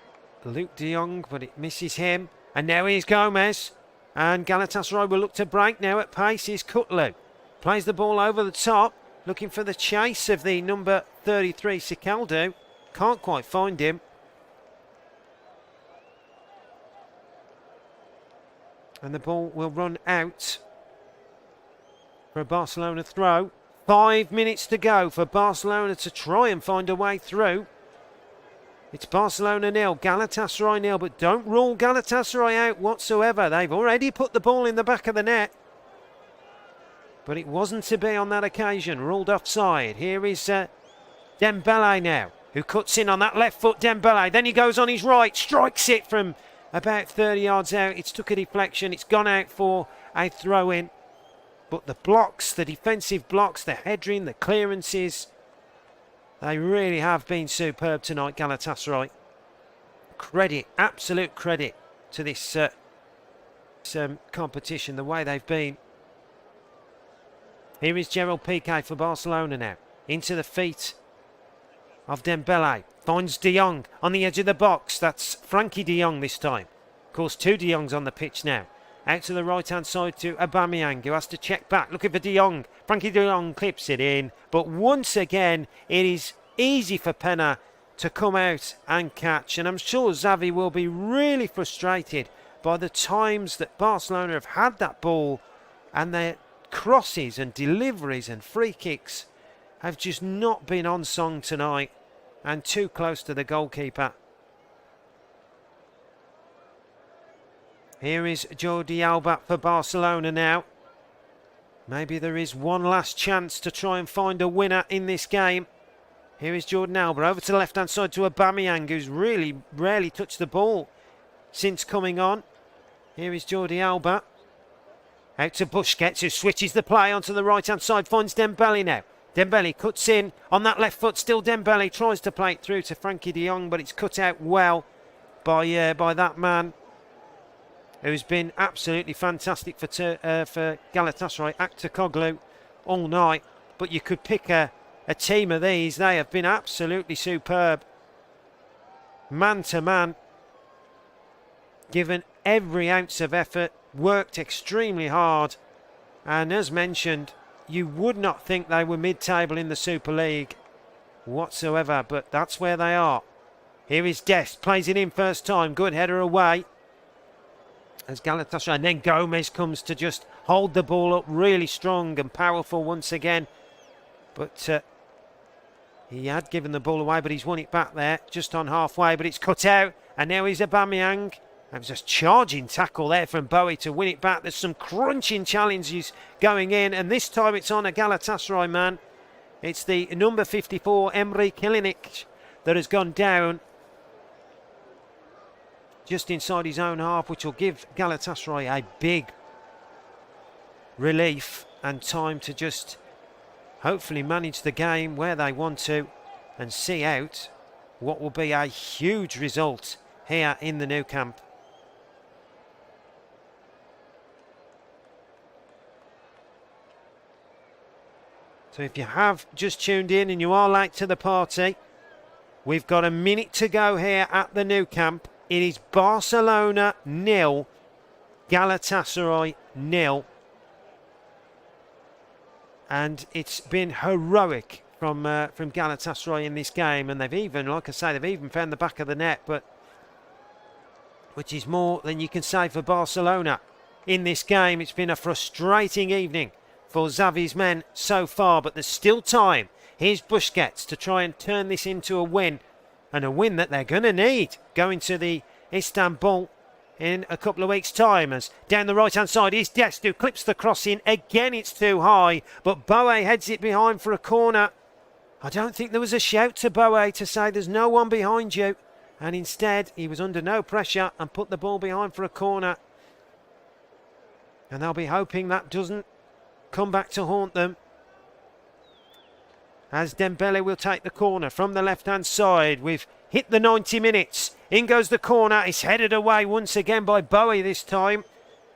Luke de Jong, but it misses him. And now here's Gomez. And Galatasaray will look to break now at pace. Here's Kutlu. Plays the ball over the top, looking for the chase of the number 33, Sicaldo. Can't quite find him. And the ball will run out for a Barcelona throw. 5 minutes to go for Barcelona to try and find a way through. It's Barcelona 0, Galatasaray 0, but don't rule Galatasaray out whatsoever. They've already put the ball in the back of the net. But it wasn't to be on that occasion. Ruled offside. Here is Dembele now, who cuts in on that left foot. Dembele. Then he goes on his right. Strikes it from about 30 yards out. It's took a deflection. It's gone out for a throw-in. But the blocks, the defensive blocks, the headering, the clearances, they really have been superb tonight, Galatasaray. Credit, absolute credit to this competition, the way they've been. Here is Gerald Piqué for Barcelona now. Into the feet of Dembele. Finds De Jong on the edge of the box. That's Frankie De Jong this time. Of course, two De Jongs on the pitch now. Out to the right-hand side to Aubameyang, who has to check back. Looking for De Jong. Frankie De Jong clips it in. But once again, it is easy for Pena to come out and catch. And I'm sure Xavi will be really frustrated by the times that Barcelona have had that ball, and their crosses and deliveries and free kicks have just not been on song tonight and too close to the goalkeeper. Here is Jordi Alba for Barcelona now. Maybe there is one last chance to try and find a winner in this game. Here is Jordan Alba over to the left-hand side to Aubameyang, who's really rarely touched the ball since coming on. Here is Jordi Alba. Out to Busquets, who switches the play onto the right-hand side, finds Dembele now. Dembele cuts in on that left foot, still Dembele tries to play it through to Frankie de Jong, but it's cut out well by that man, who's been absolutely fantastic for Galatasaray, Aktürkoğlu, all night. But you could pick a team of these. They have been absolutely superb. Man to man. Given every ounce of effort. Worked extremely hard. And as mentioned, you would not think they were mid-table in the Super League whatsoever. But that's where they are. Here is Dest. Plays it in first time. Good header away. As Galatasaray, and then Gomez comes to just hold the ball up really strong and powerful once again. But he had given the ball away, but he's won it back there just on halfway, but it's cut out. And now he's Aubameyang. That was a charging tackle there from Bowie to win it back. There's some crunching challenges going in, and this time it's on a Galatasaray man. It's the number 54, Emre Kilic, that has gone down just inside his own half, which will give Galatasaray a big relief and time to just hopefully manage the game where they want to and see out what will be a huge result here in the Nou Camp. So if you have just tuned in and you are late to the party, we've got a minute to go here at the Nou Camp. It is Barcelona 0, Galatasaray 0. And it's been heroic from Galatasaray in this game. And they've even, like I say, they've even found the back of the net, but which is more than you can say for Barcelona in this game. It's been a frustrating evening for Xavi's men so far, but there's still time. Here's Busquets to try and turn this into a win, and a win that they're going to need going to the Istanbul in a couple of weeks' time. As down the right-hand side is Dest, who clips the cross in. Again, it's too high, but Bowie heads it behind for a corner. I don't think there was a shout to Bowie to say there's no one behind you, and instead he was under no pressure and put the ball behind for a corner. And they'll be hoping that doesn't come back to haunt them, as Dembele will take the corner from the left-hand side. We've hit the 90 minutes. In goes the corner. It's headed away once again by Bowie this time.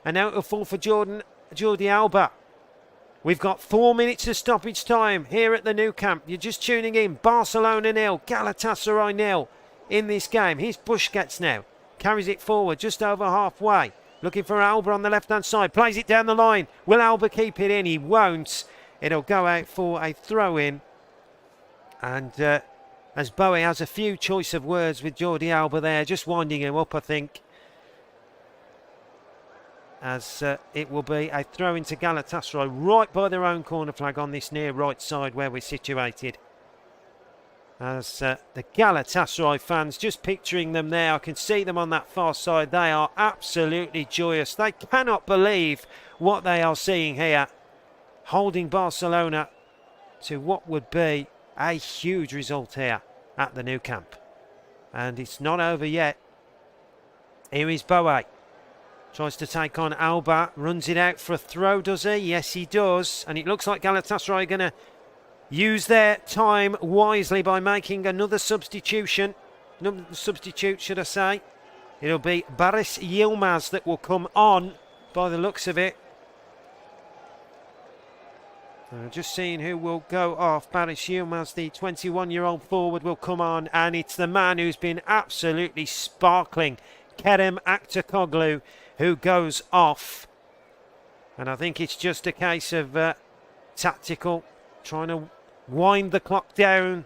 And now it'll fall for Jordi Alba. We've got 4 minutes of stoppage time here at the Nou Camp. You're just tuning in. Barcelona 0, Galatasaray 0 in this game. Here's Busquets now. Carries it forward just over halfway. Looking for Alba on the left-hand side. Plays it down the line. Will Alba keep it in? He won't. It'll go out for a throw-in. And as Bowie has a few choice of words with Jordi Alba there, just winding him up, I think. As it will be a throw into Galatasaray right by their own corner flag on this near right side where we're situated. As the Galatasaray fans, just picturing them there, I can see them on that far side. They are absolutely joyous. They cannot believe what they are seeing here. holding Barcelona to what would be a huge result here at the Nou Camp. And it's not over yet. Here is Boe. Tries to take on Alba, runs it out for a throw, does he? Yes, he does. And it looks like Galatasaray are going to use their time wisely by making another substitution. Another substitute, should I say. It'll be Barış Yilmaz that will come on by the looks of it. Just seeing who will go off. Barış Yilmaz, the 21-year-old forward, will come on. And it's the man who's been absolutely sparkling, Kerem Aktürkoğlu, who goes off. And I think it's just a case of tactical, trying to wind the clock down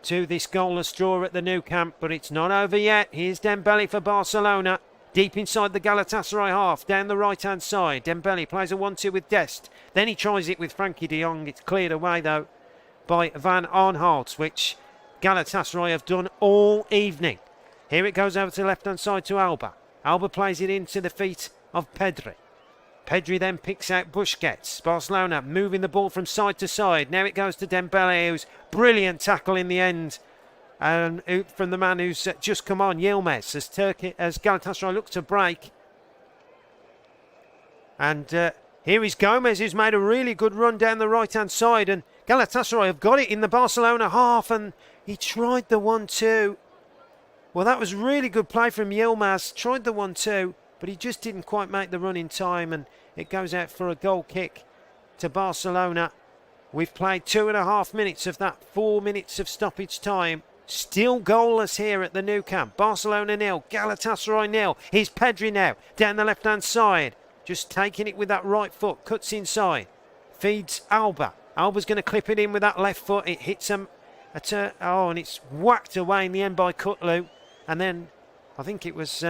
to this goalless draw at the Nou Camp, but it's not over yet. Here's Dembele for Barcelona, deep inside the Galatasaray half, down the right-hand side. Dembele plays a 1-2 with Dest. Then he tries it with Frankie de Jong. It's cleared away, though, by Van Aanholt, which Galatasaray have done all evening. Here it goes over to the left-hand side to Alba. Alba plays it into the feet of Pedri. Pedri then picks out Busquets. Barcelona moving the ball from side to side. Now it goes to Dembele, who's brilliant tackle in the end. And from the man who's just come on, Yilmaz, as Galatasaray looks to break. And here is Gomez, who's made a really good run down the right-hand side. And Galatasaray have got it in the Barcelona half. And he tried the 1-2. Well, that was really good play from Yilmaz. Tried the 1-2, but he just didn't quite make the run in time, and it goes out for a goal kick to Barcelona. We've played 2.5 minutes of that 4 minutes of stoppage time. Still goalless here at the Nou Camp. Barcelona 0, Galatasaray 0. Here's Pedri now, down the left-hand side. Just taking it with that right foot, cuts inside. Feeds Alba. Alba's going to clip it in with that left foot. It hits him. And it's whacked away in the end by Kutlu. And then, I think it was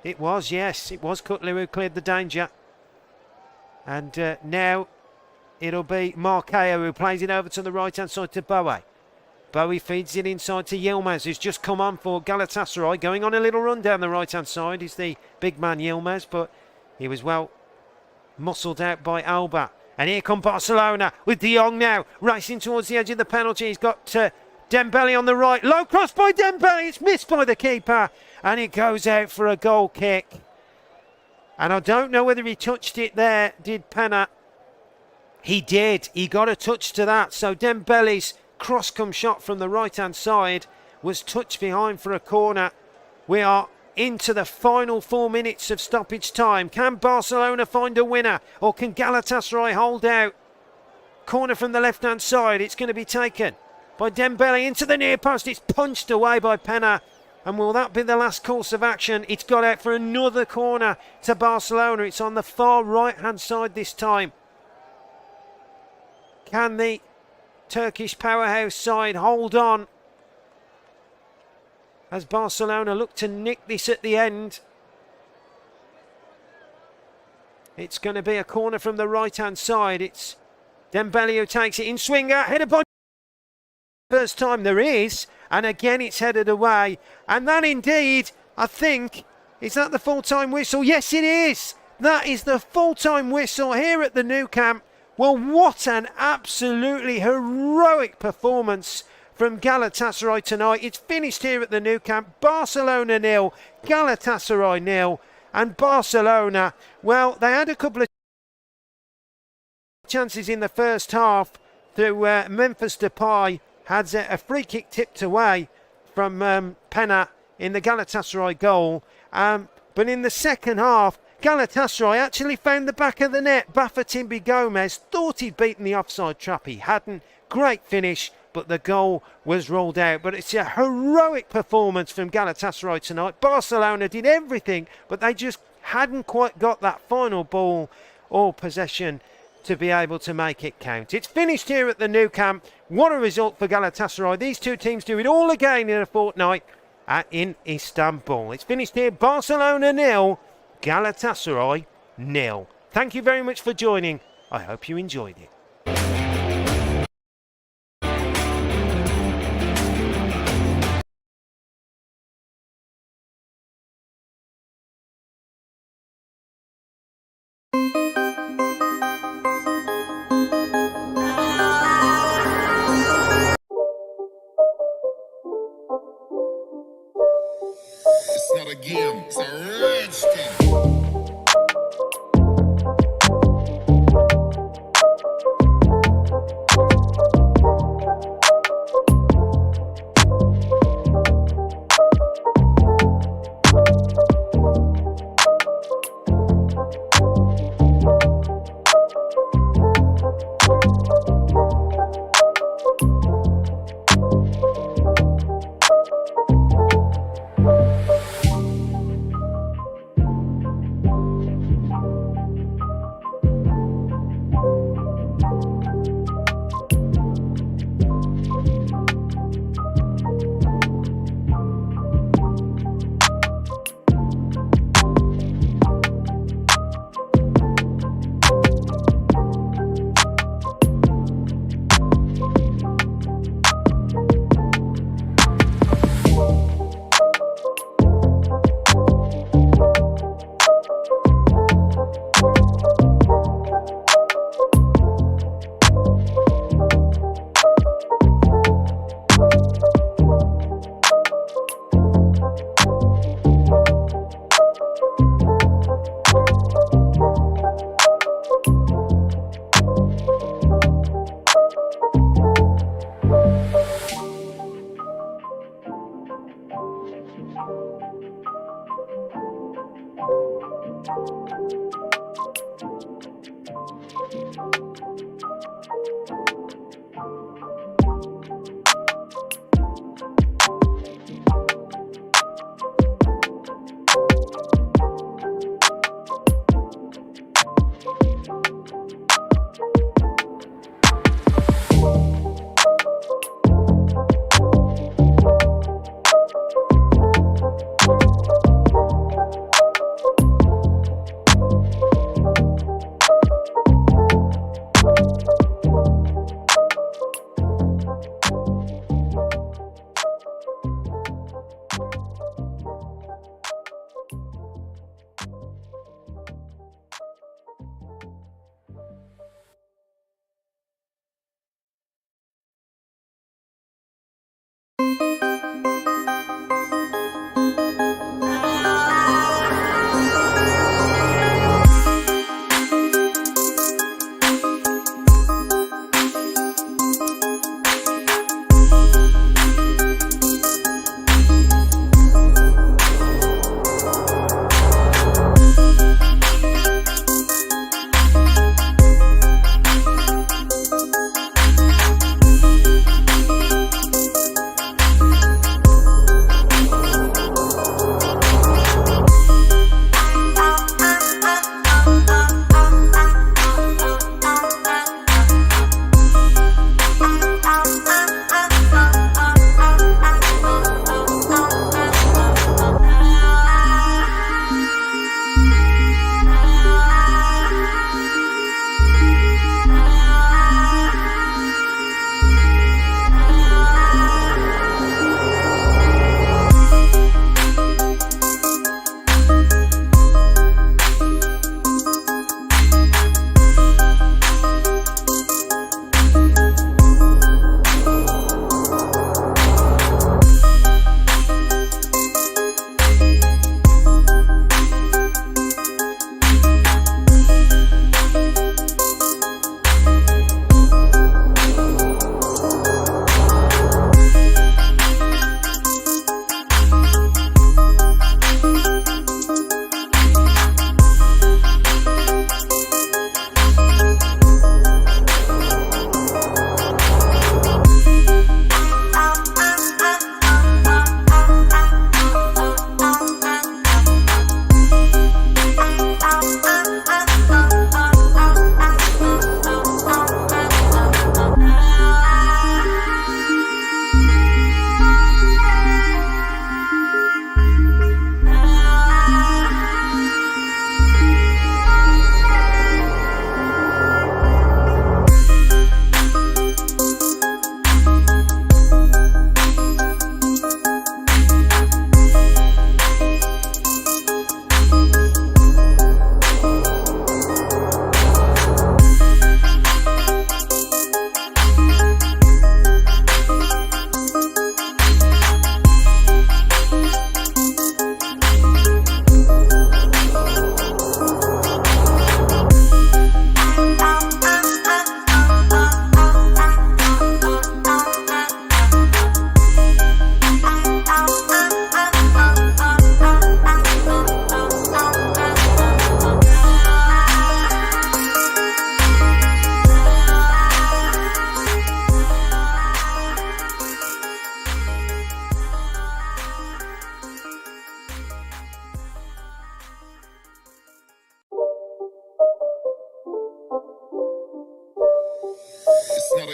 Kutlu who cleared the danger. And now it'll be Marqueo who plays it over to the right-hand side to Boe. Boe feeds it inside to Yilmaz, who's just come on for Galatasaray. Going on a little run down the right-hand side is the big man Yilmaz, but he was well muscled out by Alba. And here come Barcelona with de Jong now, racing towards the edge of the penalty. He's got Dembele on the right. Low cross by Dembele. It's missed by the keeper. And it goes out for a goal kick. And I don't know whether he touched it there, did Penna. He did. He got a touch to that. So Dembele's cross-come shot from the right-hand side was touched behind for a corner. We are into the final 4 minutes of stoppage time. Can Barcelona find a winner, or can Galatasaray hold out? Corner from the left-hand side. It's going to be taken by Dembele into the near post. It's punched away by Penna. And will that be the last course of action? It's got out for another corner to Barcelona. It's on the far right-hand side this time. Can the Turkish powerhouse side hold on as Barcelona look to nick this at the end? It's going to be a corner from the right-hand side. It's Dembele who takes it in swinger, headed by... First time there is, and again it's headed away. And that indeed, I think, is that the full-time whistle? Yes, it is. That is the full-time whistle here at the Nou Camp. Well, what an absolutely heroic performance from Galatasaray tonight. It's finished here at the Nou Camp. Barcelona 0, Galatasaray 0. And Barcelona, well, they had a couple of chances in the first half through Memphis Depay. Had a free kick tipped away from Penna in the Galatasaray goal. But in the second half, Galatasaray actually found the back of the net. Bafétimbi Gomez thought he'd beaten the offside trap. He hadn't. Great finish, but the goal was ruled out. But it's a heroic performance from Galatasaray tonight. Barcelona did everything, but they just hadn't quite got that final ball or possession to be able to make it count. It's finished here at the Nou Camp. What a result for Galatasaray. These two teams do it all again in a fortnight in Istanbul. It's finished here. Barcelona 0, Galatasaray 0. Thank you very much for joining. I hope you enjoyed it. again. It's a rich thing.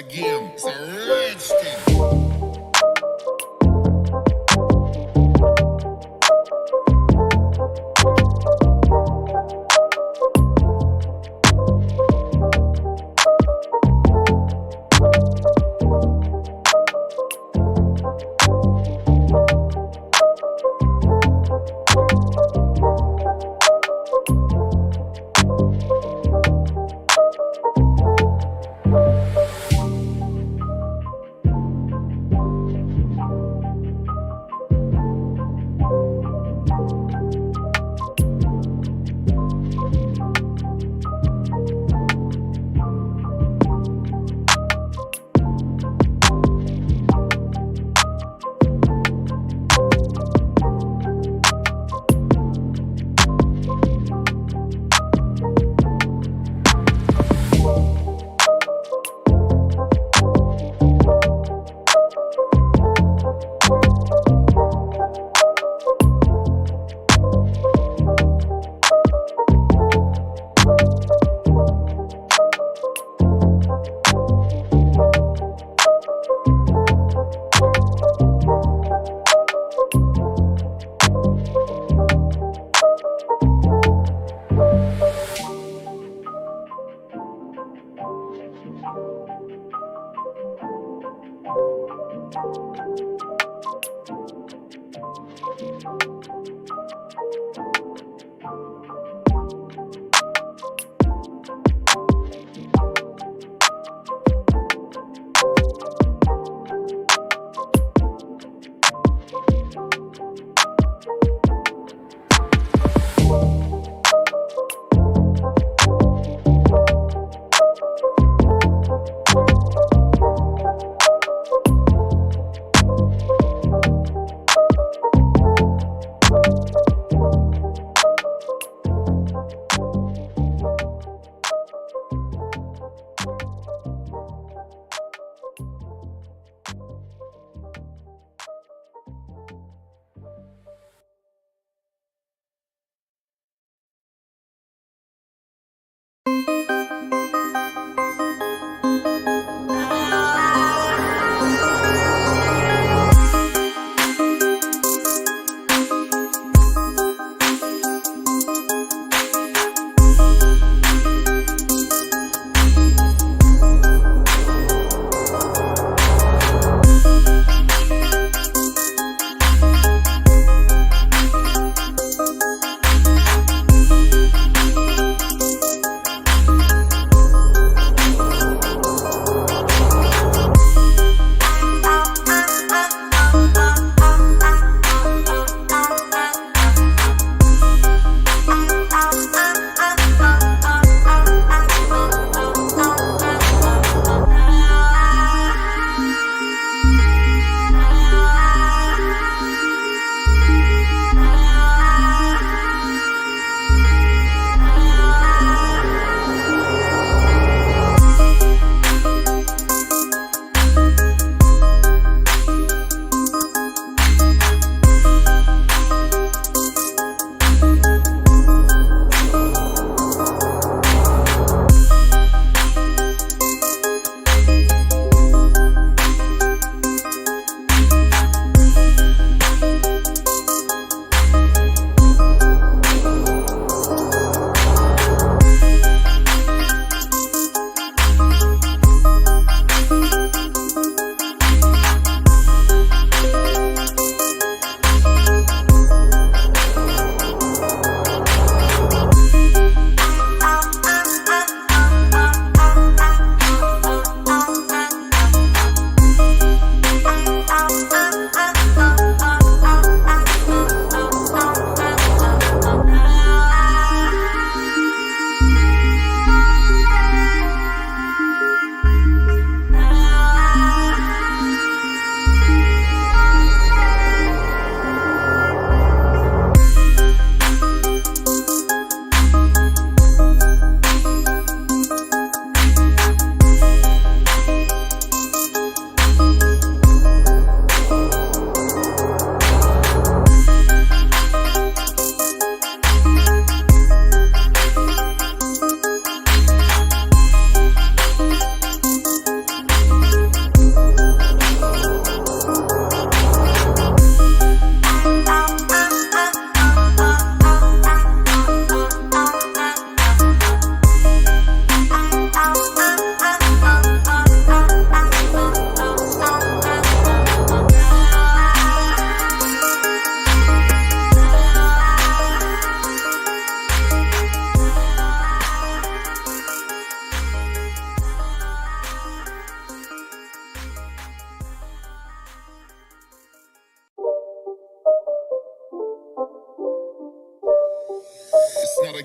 game. It's a rich thing.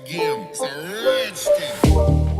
game. It's a rich thing.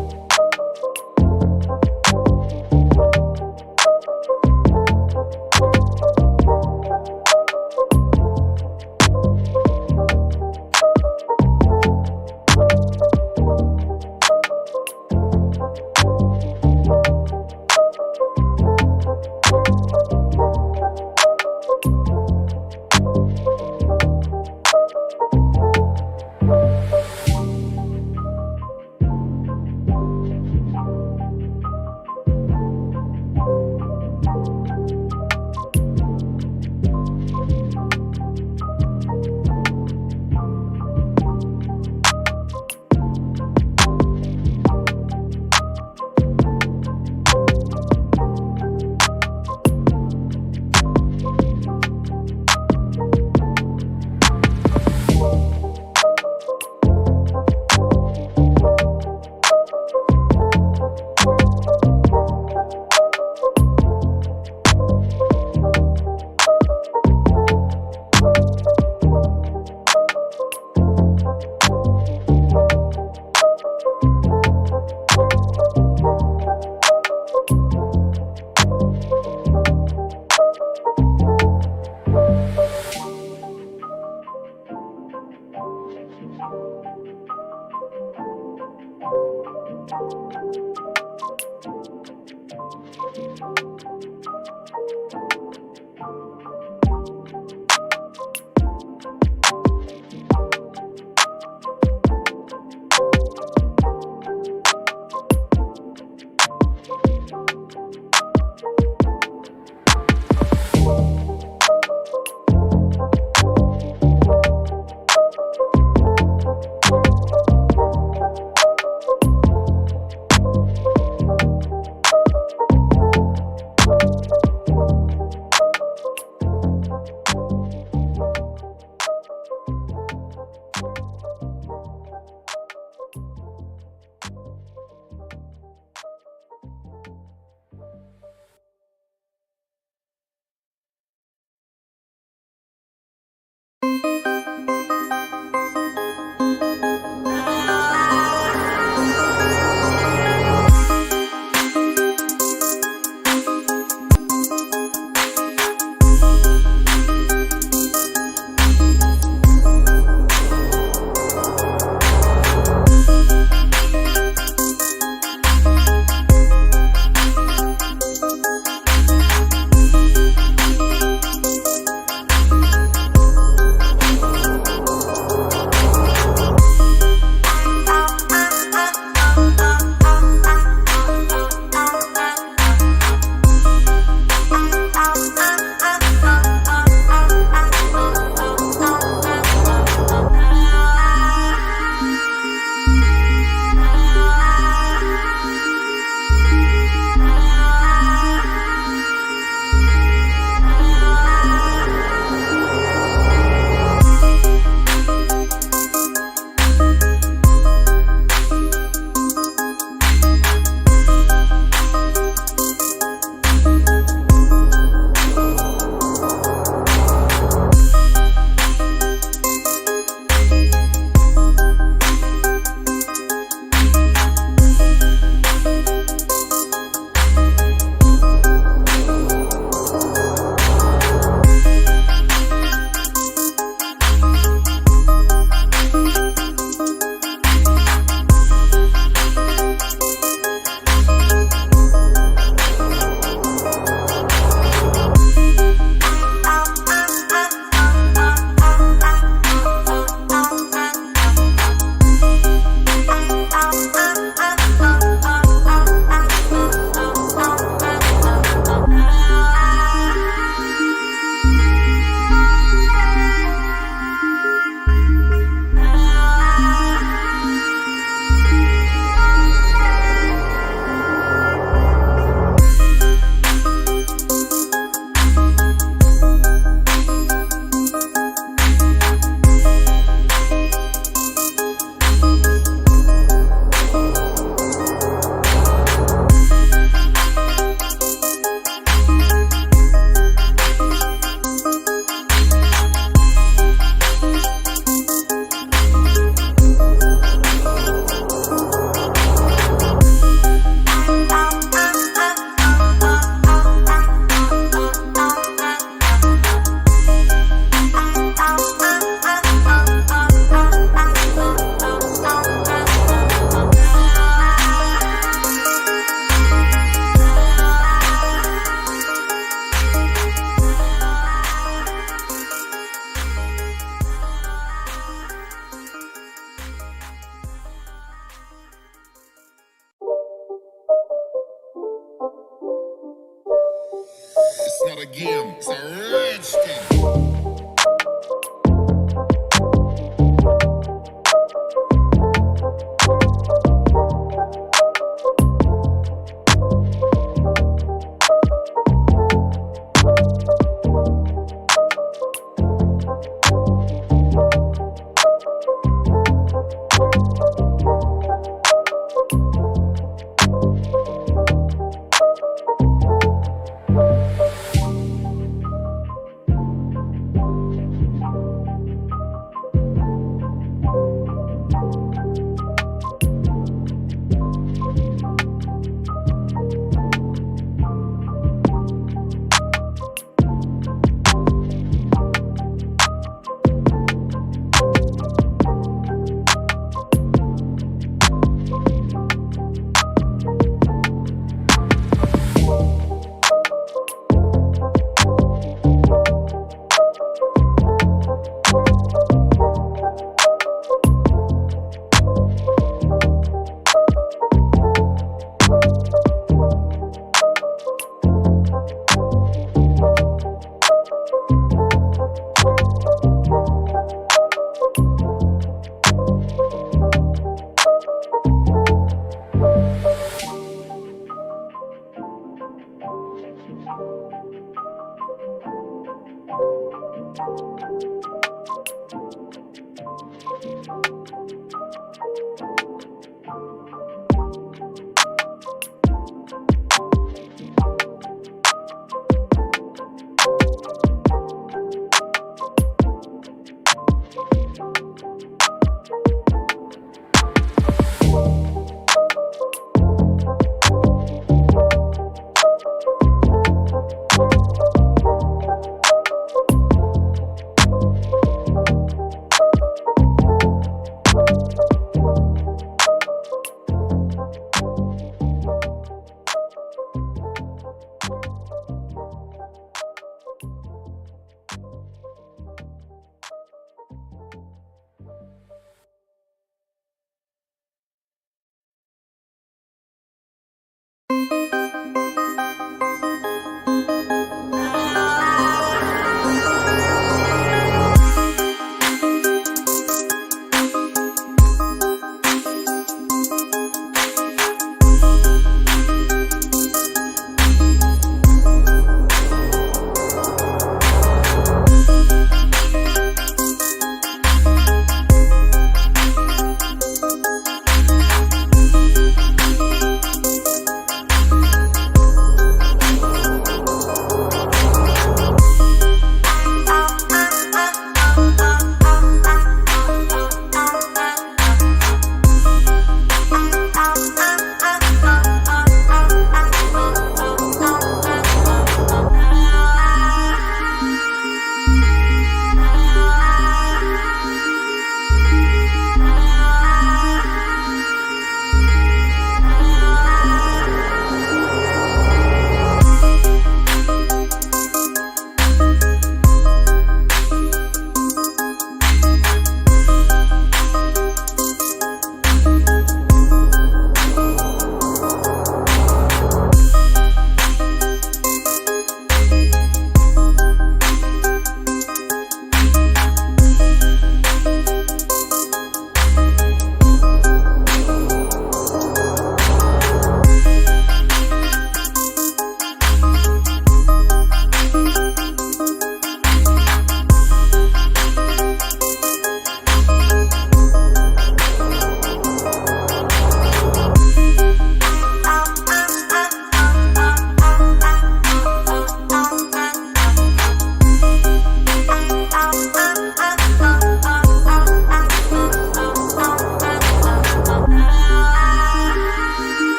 instant.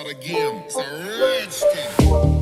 the game. It's a rich thing.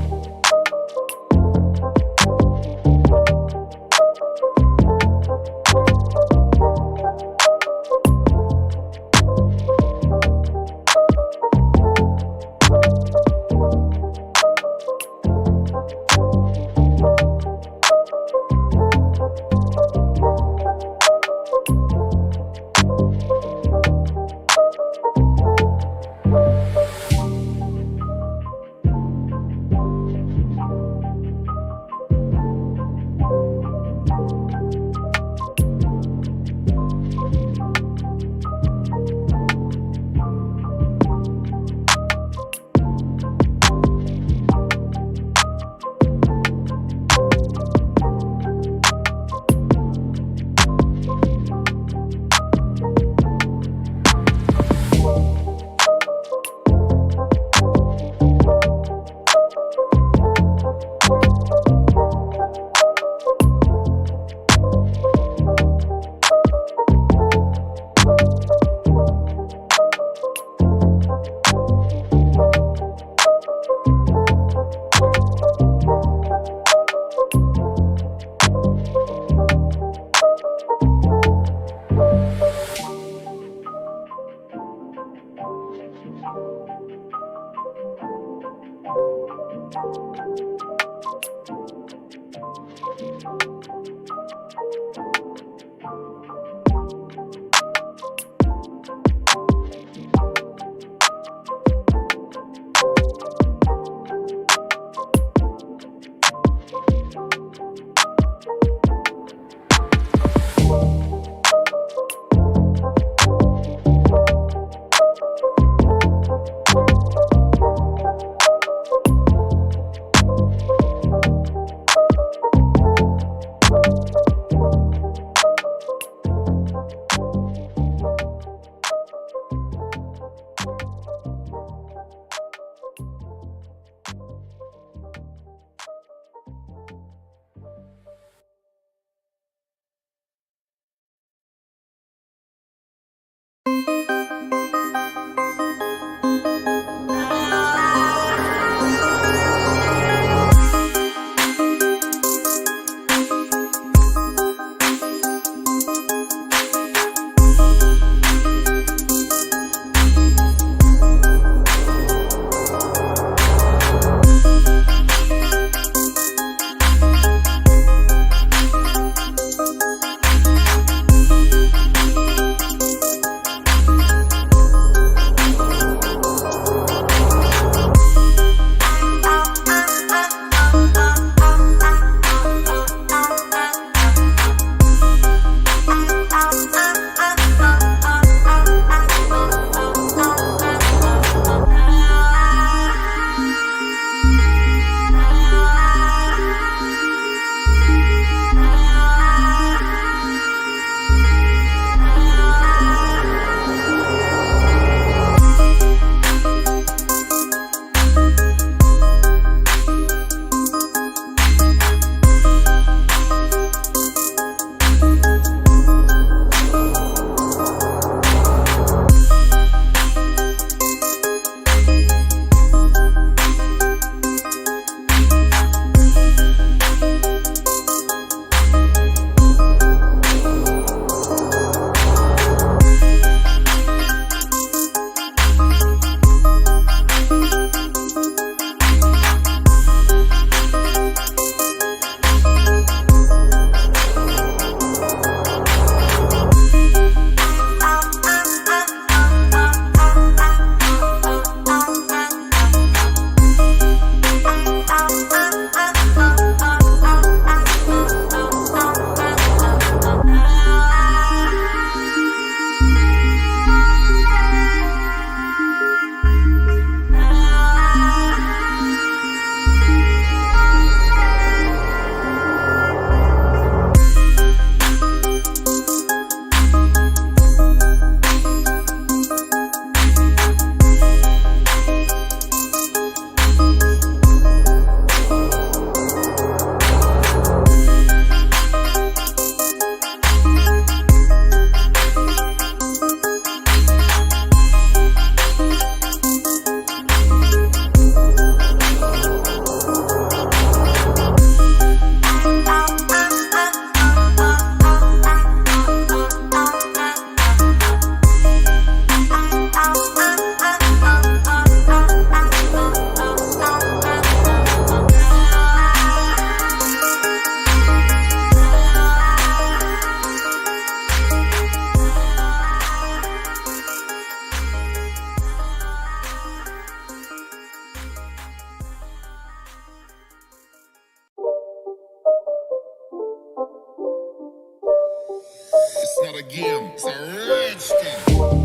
of the game. It's a rich thing.